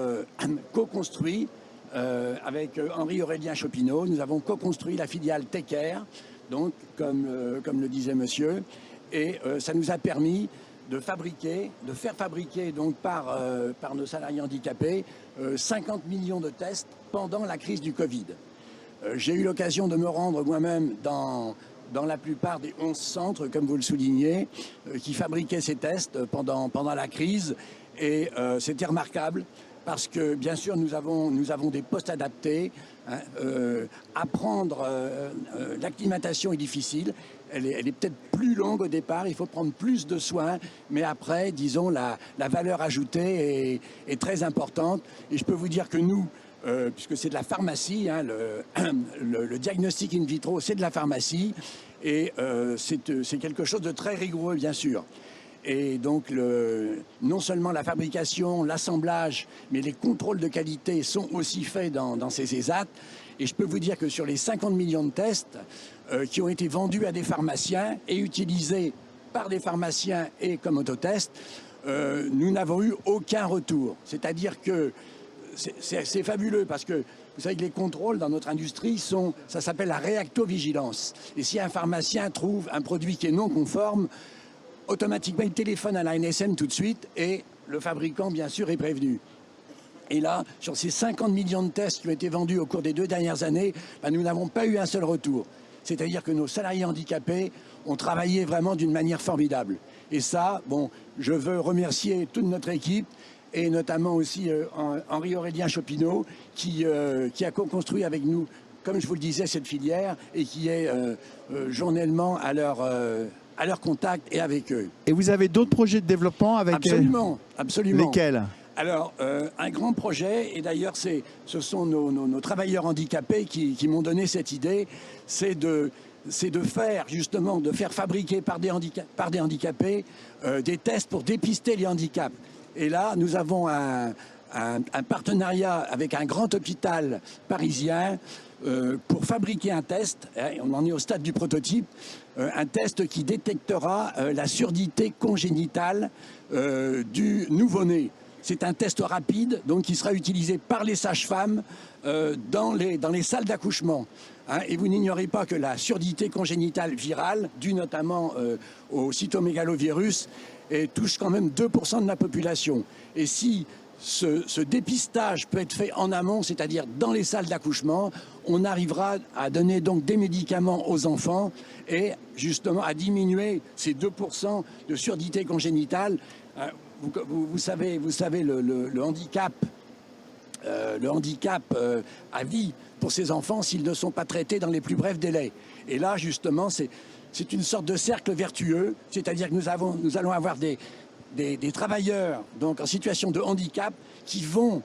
co-construit avec Henri-Aurélien Chopineau, nous avons co-construit la filiale TechAir, donc comme le disait monsieur, et ça nous a permis de faire fabriquer donc par nos salariés handicapés 50 millions de tests pendant la crise du Covid. J'ai eu l'occasion de me rendre moi-même dans la plupart des 11 centres, comme vous le soulignez, qui fabriquaient ces tests pendant la crise. Et c'était remarquable parce que, bien sûr, nous avons des postes adaptés. Apprendre l'acclimatation est difficile. Elle est peut-être plus longue au départ, il faut prendre plus de soins, mais après, disons, la valeur ajoutée est très importante. Et je peux vous dire que nous, puisque c'est de la pharmacie, le diagnostic in vitro, c'est de la pharmacie, et c'est quelque chose de très rigoureux, bien sûr. Et donc, non seulement la fabrication, l'assemblage, mais les contrôles de qualité sont aussi faits dans ces ESAT. Et je peux vous dire que sur les 50 millions de tests qui ont été vendus à des pharmaciens et utilisés par des pharmaciens et comme autotest, nous n'avons eu aucun retour. C'est-à-dire que c'est fabuleux parce que vous savez que les contrôles dans notre industrie ça s'appelle la réactovigilance. Et si un pharmacien trouve un produit qui est non conforme, automatiquement il téléphone à l'ANSM tout de suite et le fabricant bien sûr est prévenu. Et là, sur ces 50 millions de tests qui ont été vendus au cours des 2 dernières années, nous n'avons pas eu un seul retour. C'est-à-dire que nos salariés handicapés ont travaillé vraiment d'une manière formidable. Et ça, bon, je veux remercier toute notre équipe et notamment aussi Henri-Aurélien Chopineau qui a co-construit avec nous, comme je vous le disais, cette filière et qui est journellement à leur contact et avec eux. Et vous avez d'autres projets de développement avec... Absolument, absolument. Lesquels ? Alors, un grand projet, et d'ailleurs ce sont nos travailleurs handicapés qui m'ont donné cette idée, c'est de faire fabriquer par des handicapés des tests pour dépister les handicaps. Et là, nous avons un partenariat avec un grand hôpital parisien pour fabriquer un test, on en est au stade du prototype, un test qui détectera la surdité congénitale du nouveau-né. C'est un test rapide donc, qui sera utilisé par les sages-femmes dans les salles d'accouchement. Et vous n'ignorez pas que la surdité congénitale virale, due notamment au cytomégalovirus, touche quand même 2% de la population. Et si ce dépistage peut être fait en amont, c'est-à-dire dans les salles d'accouchement. On arrivera à donner donc des médicaments aux enfants et justement à diminuer ces 2% de surdité congénitale. Vous savez le handicap à vie pour ces enfants s'ils ne sont pas traités dans les plus brefs délais. Et là, justement, c'est une sorte de cercle vertueux, c'est-à-dire que nous allons avoir des travailleurs donc en situation de handicap qui vont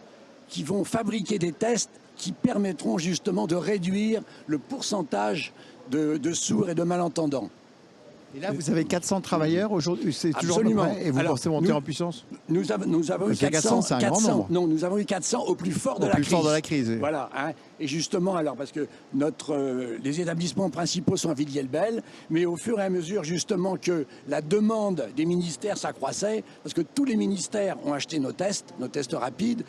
fabriquer des tests qui permettront justement de réduire le pourcentage de sourds et de malentendants. Et là, vous avez 400 travailleurs aujourd'hui, c'est toujours à peu près, et vous pensez monter en puissance? Nous avons eu 400, c'est un grand nombre. Non, nous avons eu 400 au plus fort de la crise. Oui. Voilà. Hein. Et justement, alors parce que les établissements principaux sont à Villiers-le-Bel, mais au fur et à mesure justement que la demande des ministères s'accroissait, parce que tous les ministères ont acheté nos tests rapides,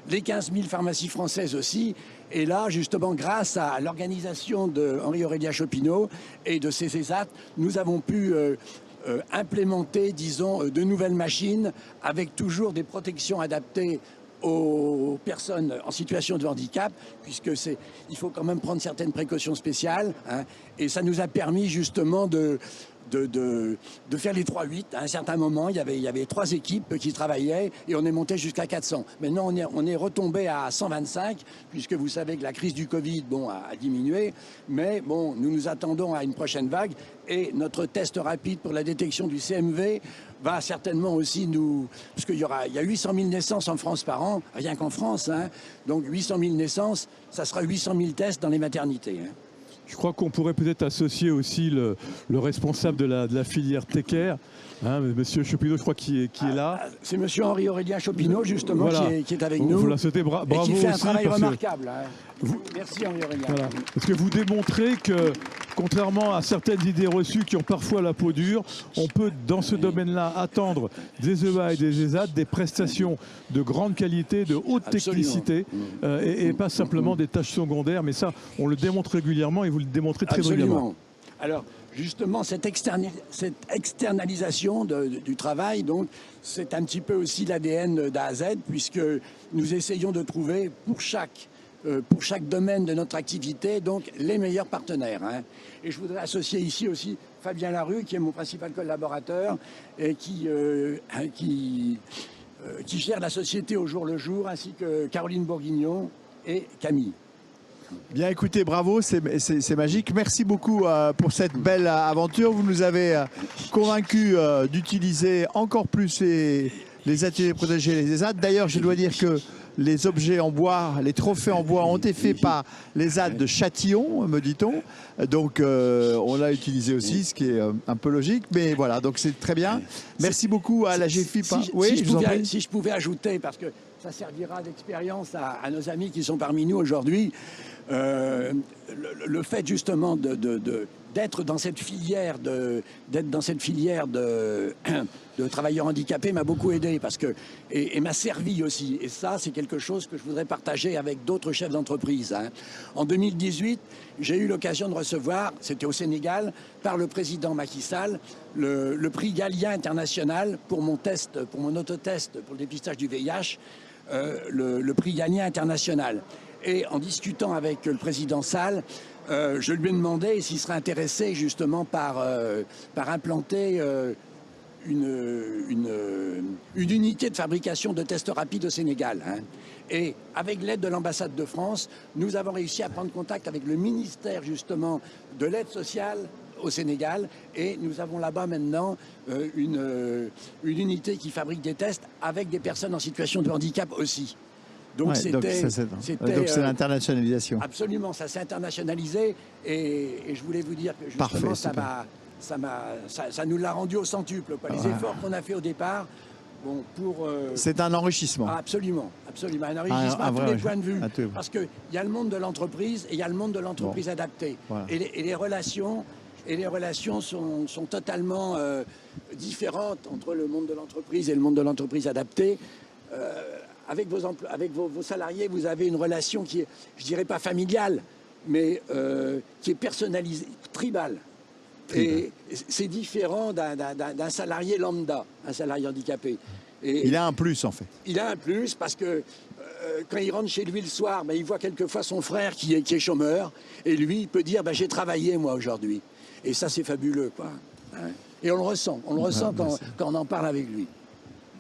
les 15 000 pharmacies françaises aussi. Et là, justement, grâce à l'organisation de Henri-Aurélien Chopineau et de ses ESAT, nous avons pu implémenter, disons, de nouvelles machines avec toujours des protections adaptées aux personnes en situation de handicap, puisque il faut quand même prendre certaines précautions spéciales. Hein, et ça nous a permis justement de faire les 3-8. À un certain moment, il y avait 3 équipes qui travaillaient et on est monté jusqu'à 400. Maintenant, on est retombé à 125, puisque vous savez que la crise du Covid a diminué. Mais bon, nous nous attendons à une prochaine vague et notre test rapide pour la détection du CMV va certainement aussi parce qu'il y a 800 000 naissances en France par an, rien qu'en France. Hein, donc 800 000 naissances, ça sera 800 000 tests dans les maternités. Hein. Je crois qu'on pourrait peut-être associer aussi le responsable de la filière Tecker, hein, monsieur Chopineau, je crois, qui est là. C'est monsieur Henri-Aurélien Chopineau, justement, voilà, qui est avec nous. Vous la souhaitez, bravo et qui fait un aussi, travail remarquable. Hein. Merci Henri-Aurélien. Voilà. Parce que vous démontrez que, contrairement à certaines idées reçues qui ont parfois la peau dure, on peut, dans ce domaine-là, attendre des EA et des ESAT des prestations de grande qualité, de haute technicité, et pas simplement des tâches secondaires. Mais ça, on le démontre régulièrement et vous le démontrez très brillamment. Alors, justement, cette externalisation du travail, donc, c'est un petit peu aussi l'ADN d'A à Z, puisque nous essayons de trouver pour chaque domaine de notre activité, donc les meilleurs partenaires. Hein. Et je voudrais associer ici aussi Fabien Larue, qui est mon principal collaborateur et qui gère la société au jour le jour, ainsi que Caroline Bourguignon et Camille. Bien, écoutez, bravo, c'est magique. Merci beaucoup pour cette belle aventure. Vous nous avez convaincus d'utiliser encore plus les ateliers protégés, les ESAT. D'ailleurs, je dois dire que les objets en bois, les trophées en bois ont été faits par les ESAT de Châtillon, me dit-on. Donc, on l'a utilisé aussi, ce qui est un peu logique. Mais voilà, donc c'est très bien. Merci beaucoup à la GFIP. Si je pouvais ajouter, parce que ça servira d'expérience à nos amis qui sont parmi nous aujourd'hui, le fait justement d'être dans cette filière de travailleurs handicapés m'a beaucoup aidé et m'a servi aussi. Et ça, c'est quelque chose que je voudrais partager avec d'autres chefs d'entreprise. Hein. En 2018, j'ai eu l'occasion de recevoir, c'était au Sénégal, par le président Macky Sall, le prix Galien international pour mon autotest pour le dépistage du VIH, le prix Galien international. Et en discutant avec le président Sall, je lui ai demandé s'il serait intéressé justement par implanter une unité de fabrication de tests rapides au Sénégal. Hein. Et avec l'aide de l'ambassade de France, nous avons réussi à prendre contact avec le ministère justement de l'aide sociale au Sénégal et nous avons là-bas maintenant une unité qui fabrique des tests avec des personnes en situation de handicap aussi. Donc c'est l'internationalisation. Absolument, ça s'est internationalisé et je voulais vous dire que justement ça nous l'a rendu au centuple. Les efforts qu'on a fait au départ, c'est un enrichissement. Absolument, absolument, un enrichissement à tous les points de vue. Parce qu'il y a le monde de l'entreprise et il y a le monde de l'entreprise adaptée. Voilà. Et les relations sont totalement différentes entre le monde de l'entreprise et le monde de l'entreprise adaptée. Avec vos salariés, vous avez une relation qui est, je dirais pas familiale, mais qui est personnalisée, tribale. Et c'est différent d'un salarié lambda, un salarié handicapé. Et il a un plus, en fait. Il a un plus parce que quand il rentre chez lui le soir, il voit quelquefois son frère qui est chômeur. Et lui, il peut dire j'ai travaillé, moi, aujourd'hui. Et ça, c'est fabuleux, quoi. Hein. Et on le ressent quand on en parle avec lui.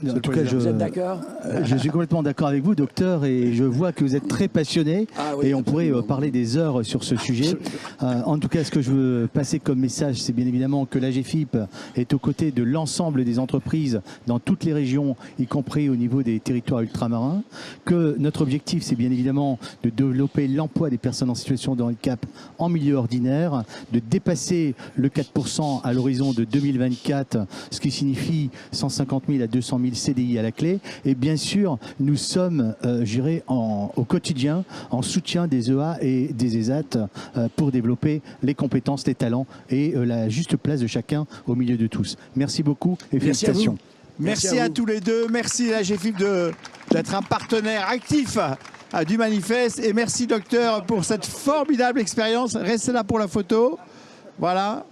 En tout cas, vous êtes d'accord? Je suis complètement d'accord avec vous, docteur, et je vois que vous êtes très passionné, et on pourrait parler des heures sur ce sujet. En tout cas, ce que je veux passer comme message, c'est bien évidemment que l'AGEFIP est aux côtés de l'ensemble des entreprises dans toutes les régions, y compris au niveau des territoires ultramarins, que notre objectif, c'est bien évidemment de développer l'emploi des personnes en situation de handicap en milieu ordinaire, de dépasser le 4% à l'horizon de 2024, ce qui signifie 150 000 à 200 000 CDI à la clé. Et bien sûr, nous sommes, au quotidien en soutien des EA et des ESAT pour développer les compétences, les talents et la juste place de chacun au milieu de tous. Merci beaucoup et félicitations. Merci à tous les deux. Merci à l'AGEFIP d'être un partenaire actif du manifeste. Et merci, docteur, pour cette formidable expérience. Restez là pour la photo. Voilà.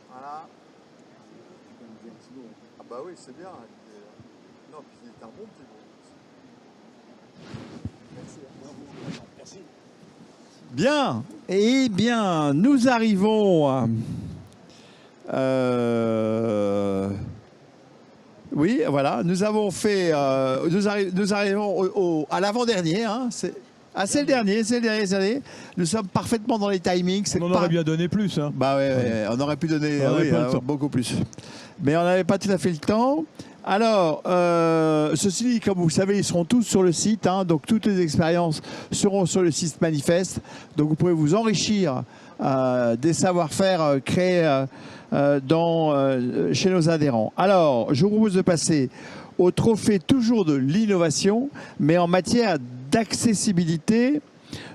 Voilà. Ah bah oui, c'est bien. Non, puis il est un bon petit groupe. Merci. Bien. Eh bien, nous arrivons... Oui, voilà. Nous avons fait... nous arrivons à l'avant-dernier. Hein, c'est le dernier, c'est le dernier cette année. Nous sommes parfaitement dans les timings. On en aurait bien donné plus. Hein. Bah ouais, on aurait pu donner beaucoup plus. Mais on n'avait pas tout à fait le temps. Alors, ceci dit, comme vous le savez, ils seront tous sur le site. Hein, donc toutes les expériences seront sur le site Manifeste. Donc vous pouvez vous enrichir des savoir-faire créés chez nos adhérents. Alors, je vous propose de passer au trophée toujours de l'innovation, mais en matière d'accessibilité.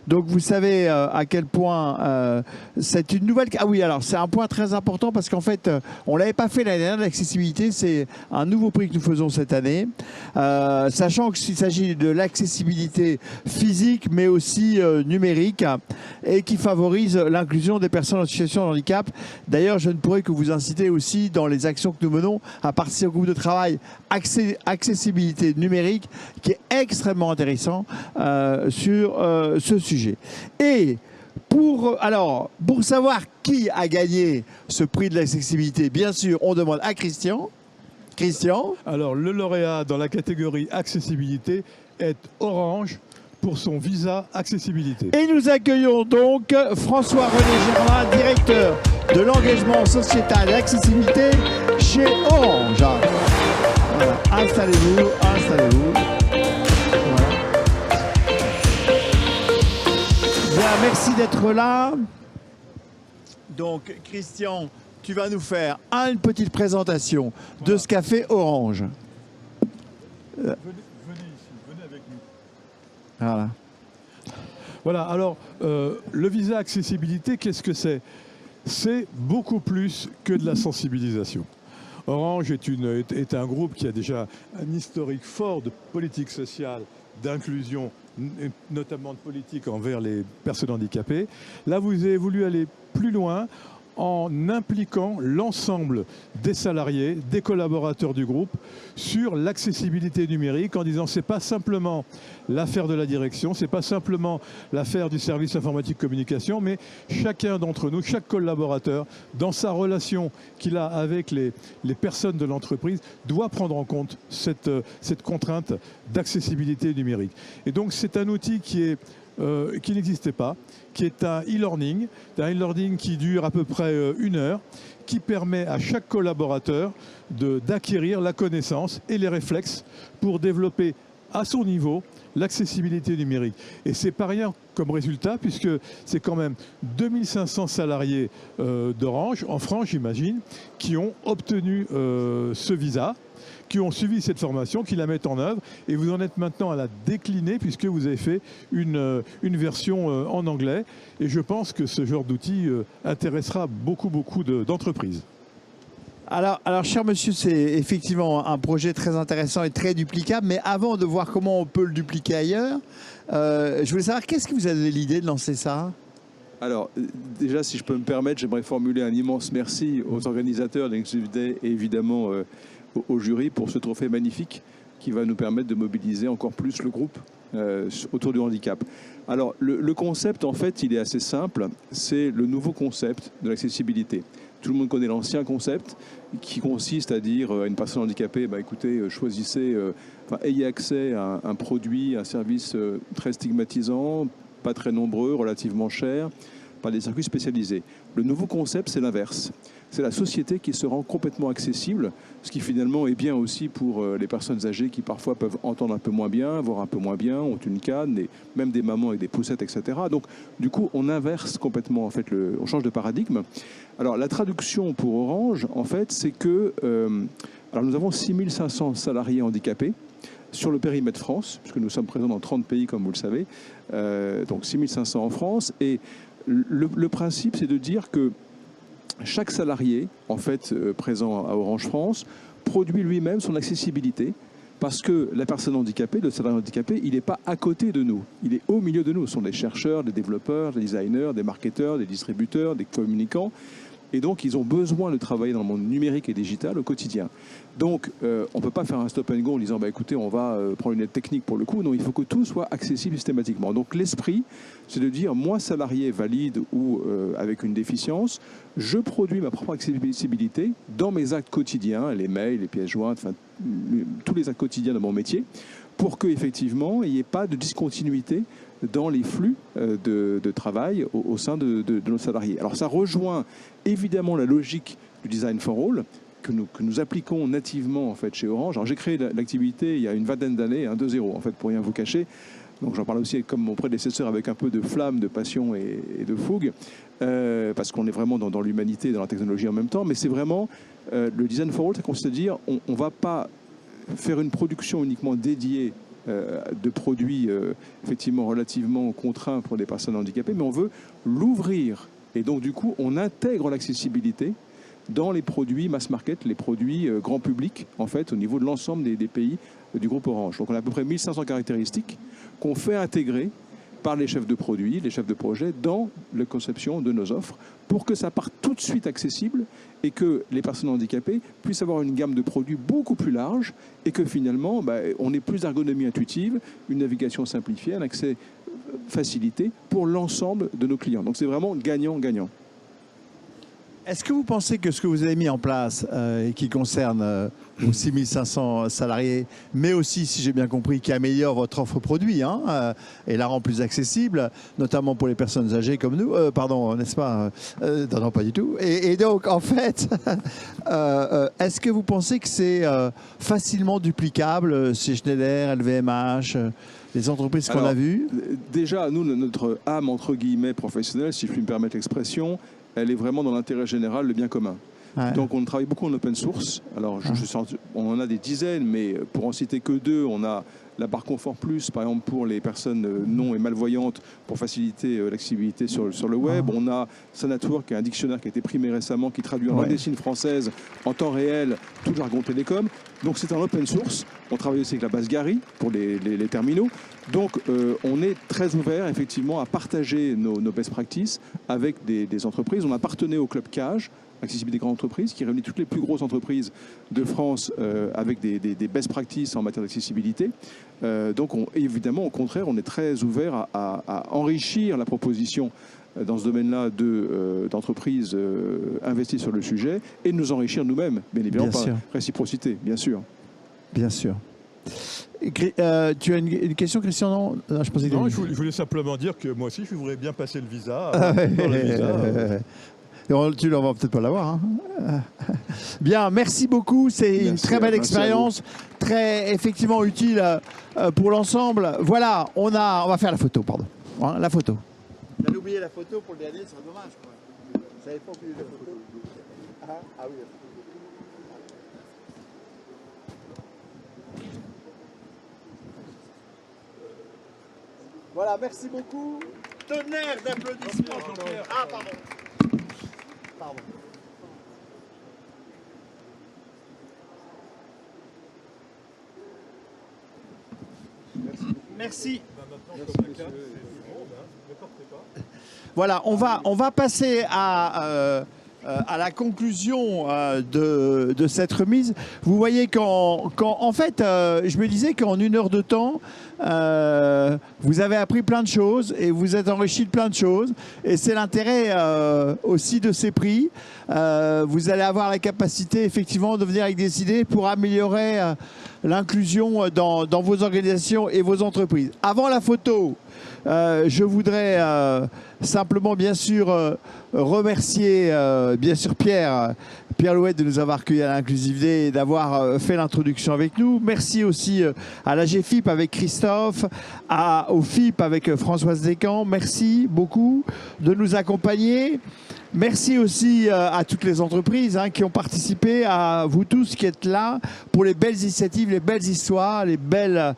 Donc vous savez à quel point c'est une nouvelle... Ah oui, alors c'est un point très important parce qu'en fait, on ne l'avait pas fait l'année dernière, l'accessibilité. C'est un nouveau prix que nous faisons cette année. Sachant qu'il s'agit de l'accessibilité physique, mais aussi numérique, et qui favorise l'inclusion des personnes en situation de handicap. D'ailleurs, je ne pourrais que vous inciter aussi dans les actions que nous menons à partir du groupe de travail accessibilité numérique, qui est extrêmement intéressant sur ce sujet. Et pour savoir qui a gagné ce prix de l'accessibilité, bien sûr, on demande à Christian. Christian. Alors, le lauréat dans la catégorie accessibilité est Orange pour son visa accessibilité. Et nous accueillons donc François-René Germain, directeur de l'engagement sociétal et accessibilité chez Orange. Voilà. Installez-vous, installez-vous. Bien, merci d'être là. Donc, Christian, tu vas nous faire une petite présentation de ce qu'a fait Orange. Venez ici, venez avec nous. Voilà. Voilà, alors, le visa accessibilité, qu'est-ce que c'est? C'est beaucoup plus que de la sensibilisation. Orange est un groupe qui a déjà un historique fort de politique sociale, d'inclusion, notamment de politique envers les personnes handicapées. Là, vous avez voulu aller plus loin en impliquant l'ensemble des salariés, des collaborateurs du groupe sur l'accessibilité numérique, en disant c'est pas simplement l'affaire de la direction, c'est pas simplement l'affaire du service informatique communication, mais chacun d'entre nous, chaque collaborateur, dans sa relation qu'il a avec les personnes de l'entreprise, doit prendre en compte cette contrainte d'accessibilité numérique. Et donc c'est un outil qui n'existait pas, qui est un e-learning qui dure à peu près 1 heure, qui permet à chaque collaborateur d'acquérir la connaissance et les réflexes pour développer à son niveau l'accessibilité numérique. Et c'est pas rien comme résultat, puisque c'est quand même 2500 salariés d'Orange, en France j'imagine, qui ont obtenu ce visa, qui ont suivi cette formation, qui la mettent en œuvre, et vous en êtes maintenant à la décliner puisque vous avez fait une version en anglais, et je pense que ce genre d'outil intéressera beaucoup d'entreprises. Alors, cher monsieur, c'est effectivement un projet très intéressant et très duplicable, mais avant de voir comment on peut le dupliquer ailleurs, je voulais savoir, qu'est-ce qui vous a donné l'idée de lancer ça ? Alors, déjà, si je peux me permettre, j'aimerais formuler un immense merci aux organisateurs de l'Inclusive Day et évidemment au jury pour ce trophée magnifique qui va nous permettre de mobiliser encore plus le groupe autour du handicap. Alors, le concept, en fait, il est assez simple. C'est le nouveau concept de l'accessibilité. Tout le monde connaît l'ancien concept qui consiste à dire à une personne handicapée, bah, écoutez, choisissez, ayez accès à un produit, un service très stigmatisant, pas très nombreux, relativement cher, par des circuits spécialisés. Le nouveau concept, c'est l'inverse. C'est la société qui se rend complètement accessible, ce qui finalement est bien aussi pour les personnes âgées qui parfois peuvent entendre un peu moins bien, voir un peu moins bien, ont une canne, et même des mamans avec des poussettes, etc. Donc, du coup, on inverse complètement, en fait, on change de paradigme. Alors, la traduction pour Orange, en fait, c'est que alors nous avons 6500 salariés handicapés sur le périmètre France, puisque nous sommes présents dans 30 pays, comme vous le savez, donc 6500 en France. Et le principe, c'est de dire que chaque salarié, en fait, présent à Orange France, produit lui-même son accessibilité, parce que la personne handicapée, le salarié handicapé, il n'est pas à côté de nous, il est au milieu de nous. Ce sont des chercheurs, des développeurs, des designers, des marketeurs, des distributeurs, des communicants. Et donc, ils ont besoin de travailler dans le monde numérique et digital au quotidien. Donc, on ne peut pas faire un stop and go en disant bah, écoutez, on va prendre une aide technique pour le coup. Non, il faut que tout soit accessible systématiquement. Donc, l'esprit, c'est de dire moi, salarié valide ou avec une déficience, je produis ma propre accessibilité dans mes actes quotidiens, les mails, les pièces jointes, enfin, tous les actes quotidiens de mon métier, pour qu'effectivement, il n'y ait pas de discontinuité dans les flux de travail au sein de nos salariés. Alors ça rejoint évidemment la logique du Design for All que nous appliquons nativement en fait chez Orange. Alors j'ai créé l'activité il y a une vingtaine d'années, 2.0 en fait, pour rien vous cacher. Donc j'en parle aussi comme mon prédécesseur avec un peu de flamme, de passion et de fougue, parce qu'on est vraiment dans l'humanité et dans la technologie en même temps. Mais c'est vraiment le Design for All, ça consiste à dire on ne va pas faire une production uniquement dédiée de produits effectivement relativement contraints pour des personnes handicapées, mais on veut l'ouvrir. Et donc du coup, on intègre l'accessibilité dans les produits mass market, les produits grand public, en fait, au niveau de l'ensemble des pays du groupe Orange. Donc on a à peu près 1500 caractéristiques qu'on fait intégrer par les chefs de produits, les chefs de projet, dans la conception de nos offres, pour que ça parte tout de suite accessible et que les personnes handicapées puissent avoir une gamme de produits beaucoup plus large et que finalement, on ait plus d'ergonomie intuitive, une navigation simplifiée, un accès facilité pour l'ensemble de nos clients. Donc c'est vraiment gagnant-gagnant. Est-ce que vous pensez que ce que vous avez mis en place et qui concerne vos 6500 salariés, mais aussi, si j'ai bien compris, qui améliore votre offre produit et la rend plus accessible, notamment pour les personnes âgées comme nous, pardon, n'est-ce pas non, pas du tout. Et donc, en fait, est-ce que vous pensez que c'est facilement duplicable chez Schneider, LVMH, les entreprises qu'on a vues? Déjà, nous, notre âme, entre guillemets, professionnelle, si je puis me permettre l'expression, elle est vraiment dans l'intérêt général, le bien commun. Ouais. Donc on travaille beaucoup en open source. Alors on en a des dizaines, mais pour en citer que 2, on a la barre Confort Plus, par exemple pour les personnes non et malvoyantes, pour faciliter l'accessibilité sur le web. On a Sanatwork, qui est un dictionnaire qui a été primé récemment, qui traduit en langue des signes française en temps réel tout le jargon télécom. Donc c'est en open source. On travaille aussi avec la base Gary pour les terminaux. Donc on est très ouvert effectivement à partager nos best practices avec des entreprises. On a partenaire au Club Cage, Accessibilité des grandes entreprises, qui réunit toutes les plus grosses entreprises de France avec des best practices en matière d'accessibilité. Donc évidemment, au contraire, on est très ouvert à enrichir la proposition dans ce domaine-là d'entreprises investies sur le sujet et de nous enrichir nous-mêmes, bien évidemment, par réciprocité, bien sûr. Bien sûr. Tu as une question, Christian? Non, je pensais que non, je voulais simplement dire que moi aussi, je voudrais bien passer le visa. Tu ne vas peut-être pas l'avoir. Bien, merci beaucoup. C'est une très belle expérience, très effectivement utile pour l'ensemble. Voilà, on va faire la photo, pardon. La photo. J'avais oublié la photo pour le dernier, c'est dommage. Vous n'avez pas oublié la photo? Ah oui. Voilà, merci beaucoup. Tonnerre d'applaudissements, Jean-Pierre. Ah, pardon. Pardon. Merci. Merci. Voilà, on va passer à la conclusion de cette remise. Vous voyez en fait, je me disais qu'en 1 heure de temps, vous avez appris plein de choses et vous êtes enrichi de plein de choses. Et c'est l'intérêt aussi de ces prix. Vous allez avoir la capacité effectivement de venir avec des idées pour améliorer l'inclusion dans vos organisations et vos entreprises. Avant la photo, je voudrais simplement bien sûr remercier bien sûr Pierre Louette de nous avoir accueillis à l'Inclusivité et d'avoir fait l'introduction avec nous. Merci aussi à la GFIP avec Christophe, au FIP avec Françoise Descamps. Merci beaucoup de nous accompagner. Merci aussi à toutes les entreprises qui ont participé, à vous tous qui êtes là pour les belles initiatives, les belles histoires, les belles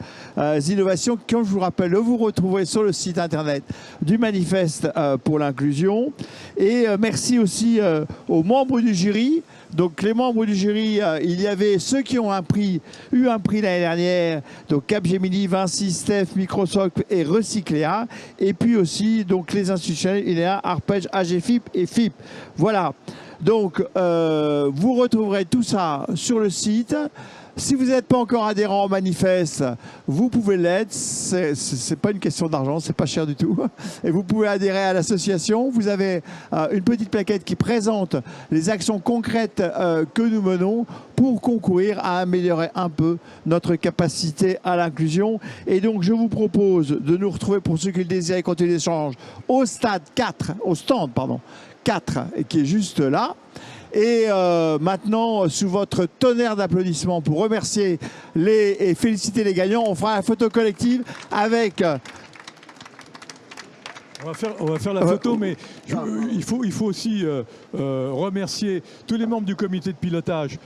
innovations qui, comme je vous rappelle, vous retrouvez sur le site internet du Manifeste pour l'inclusion. Et merci aussi aux membres du jury. Donc les membres du jury, il y avait ceux qui ont eu un prix l'année dernière, donc Capgemini, Vinci, Steph, Microsoft et Recycléa. Et puis aussi donc les institutionnels, INEA, Arpège, AGFIP et FIP. Voilà, donc vous retrouverez tout ça sur le site. Si vous n'êtes pas encore adhérent au Manifeste, vous pouvez l'être. C'est pas une question d'argent, c'est pas cher du tout. Et vous pouvez adhérer à l'association. Vous avez une petite plaquette qui présente les actions concrètes que nous menons pour concourir à améliorer un peu notre capacité à l'inclusion. Et donc, je vous propose de nous retrouver, pour ceux qui le désirent, continuer l'échange au stand 4, qui est juste là. Et maintenant, sous votre tonnerre d'applaudissements pour remercier et féliciter les gagnants, on fera la photo collective avec... On va faire la photo, mais il faut aussi remercier tous les membres du comité de pilotage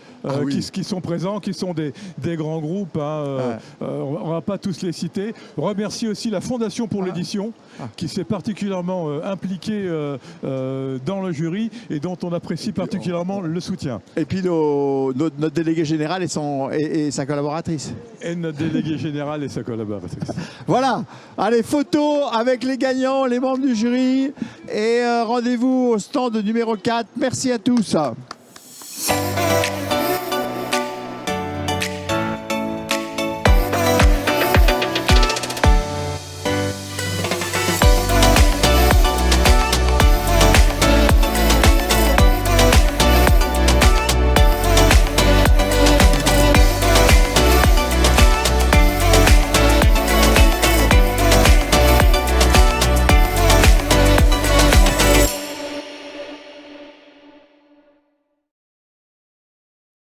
qui sont présents, qui sont des grands groupes. On ne va pas tous les citer. Remercier aussi la Fondation pour l'édition, qui s'est particulièrement impliquée dans le jury et dont on apprécie particulièrement le soutien. Et puis notre délégué général et sa collaboratrice. Et notre délégué général et sa collaboratrice. Voilà. Allez, photo avec les gagnants, les membres du jury. Et rendez-vous au stand numéro 4. Merci à tous.